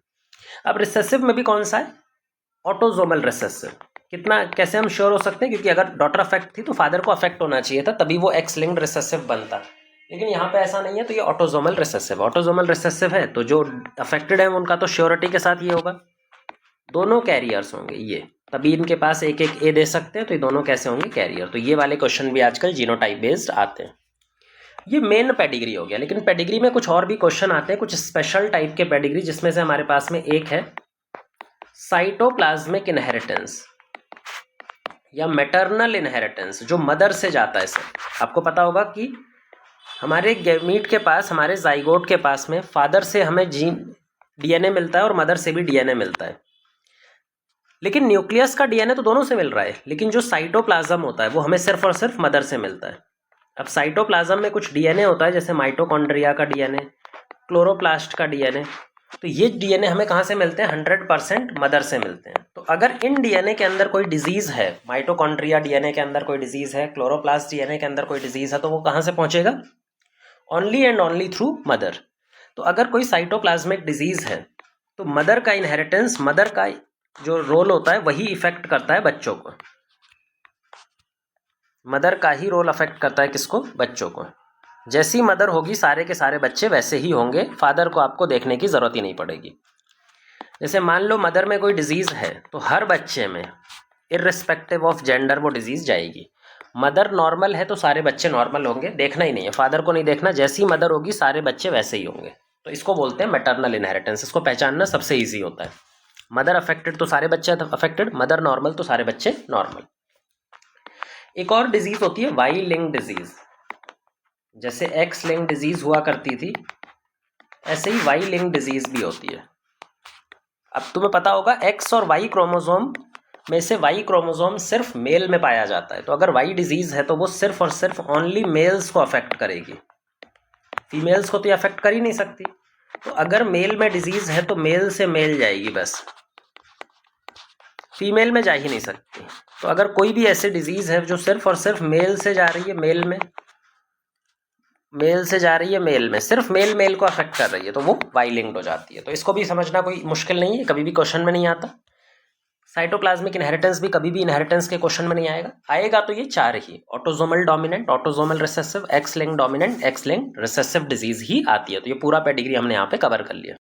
अब रिसेसिव में भी कौन सा है, ऑटोजोमल रिसेसिव। कितना कैसे हम श्योर हो सकते हैं, क्योंकि अगर डॉटर अफेक्ट थी तो फादर को अफेक्ट होना चाहिए था, तभी वो एक्स लिंक्ड रिसेसिव बनता, लेकिन यहाँ पे ऐसा नहीं है, तो ये ऑटोजोमल रिसेसिव, ऑटोजोमल रिसेसिव है तो जो अफेक्टेड है उनका तो श्योरिटी के साथ ये होगा, दोनों कैरियर्स होंगे ये, तभी इनके पास एक एक ए दे सकते हैं, तो ये दोनों कैसे होंगे, कैरियर। तो ये वाले क्वेश्चन भी आजकल जीनोटाइप बेस्ड आते हैं। ये मेन पेडिग्री हो गया, लेकिन पेडिग्री में कुछ और भी क्वेश्चन आते हैं, कुछ स्पेशल टाइप के पेडिग्री, जिसमें से हमारे पास में एक है साइटोप्लाज्मिक इनहेरिटेंस या मैटरनल इनहेरिटेंस, जो मदर से जाता है। सर आपको पता होगा कि हमारे गैमीट के पास, हमारे जाइगोट के पास में फादर से हमें जीन डीएनए मिलता है और मदर से भी डीएनए मिलता है, लेकिन न्यूक्लियस का डीएनए तो दोनों से मिल रहा है, लेकिन जो साइटोप्लाज्म होता है वो हमें सिर्फ और सिर्फ मदर से मिलता है। अब साइटोप्लाज्म में कुछ डीएनए होता है, जैसे माइटोकॉन्ड्रिया का डीएनए, क्लोरोप्लास्ट का डीएनए, तो ये डीएनए हमें कहाँ से मिलते हैं, 100% मदर से मिलते हैं। तो अगर इन डीएनए के अंदर कोई डिजीज है, माइटोकॉन्ड्रिया डीएनए के अंदर कोई डिजीज है, क्लोरोप्लास्ट डीएनए के अंदर कोई डिजीज है, तो वो कहाँ से पहुंचेगा, only and only through mother. तो अगर कोई साइटोप्लाज्मिक डिजीज है तो मदर का इनहेरिटेंस, मदर का जो रोल होता है वही इफेक्ट करता है बच्चों को। मदर का ही रोल अफेक्ट करता है किसको? बच्चों को। जैसी मदर होगी सारे के सारे बच्चे वैसे ही होंगे, फादर को आपको देखने की ज़रूरत ही नहीं पड़ेगी। जैसे मान लो मदर में कोई डिजीज़ है तो हर बच्चे में इर्रिस्पेक्टिव ऑफ जेंडर वो डिजीज़ जाएगी। मदर नॉर्मल है तो सारे बच्चे नॉर्मल होंगे, देखना ही नहीं है, फादर को नहीं देखना, जैसी मदर होगी सारे बच्चे वैसे ही होंगे। तो इसको बोलते हैं मैटरनल इनहेरिटेंस। इसको पहचानना सबसे ईजी होता है। मदर अफेक्टेड तो सारे बच्चे अफेक्टेड, मदर नॉर्मल तो सारे बच्चे नॉर्मल। एक और डिजीज़ होती है वाई लिंक डिजीज़। जैसे एक्स लिंक डिजीज़ हुआ करती थी, ऐसे ही वाई लिंक डिजीज़ भी होती है। अब तुम्हें पता होगा एक्स और वाई क्रोमोसोम में से वाई क्रोमोसोम सिर्फ मेल में पाया जाता है। तो अगर वाई डिजीज़ है तो वो सिर्फ और सिर्फ ओनली मेल्स को अफेक्ट करेगी, फीमेल्स को तो ये अफेक्ट कर ही नहीं सकती। तो अगर मेल में डिजीज़ है तो मेल से मेल जाएगी बस, फीमेल में जा ही नहीं सकती। तो अगर कोई भी ऐसी डिजीज़ है जो सिर्फ और सिर्फ मेल से जा रही है मेल में, मेल से जा रही है मेल में, सिर्फ मेल मेल को अफेक्ट कर रही है, तो वो वाई लिंक्ड हो जाती है। तो इसको भी समझना कोई मुश्किल नहीं है, कभी भी क्वेश्चन में नहीं आता। साइटोप्लाज्मिक इनहेरिटेंस भी कभी भी इनहेरिटेंस के क्वेश्चन में नहीं आएगा। आएगा तो ये चार ही, autosomal dominant, autosomal recessive, X linked dominant, X linked recessive disease ही आती है। तो ये पूरा पेडिग्री हमने यहाँ पे कवर कर लिया।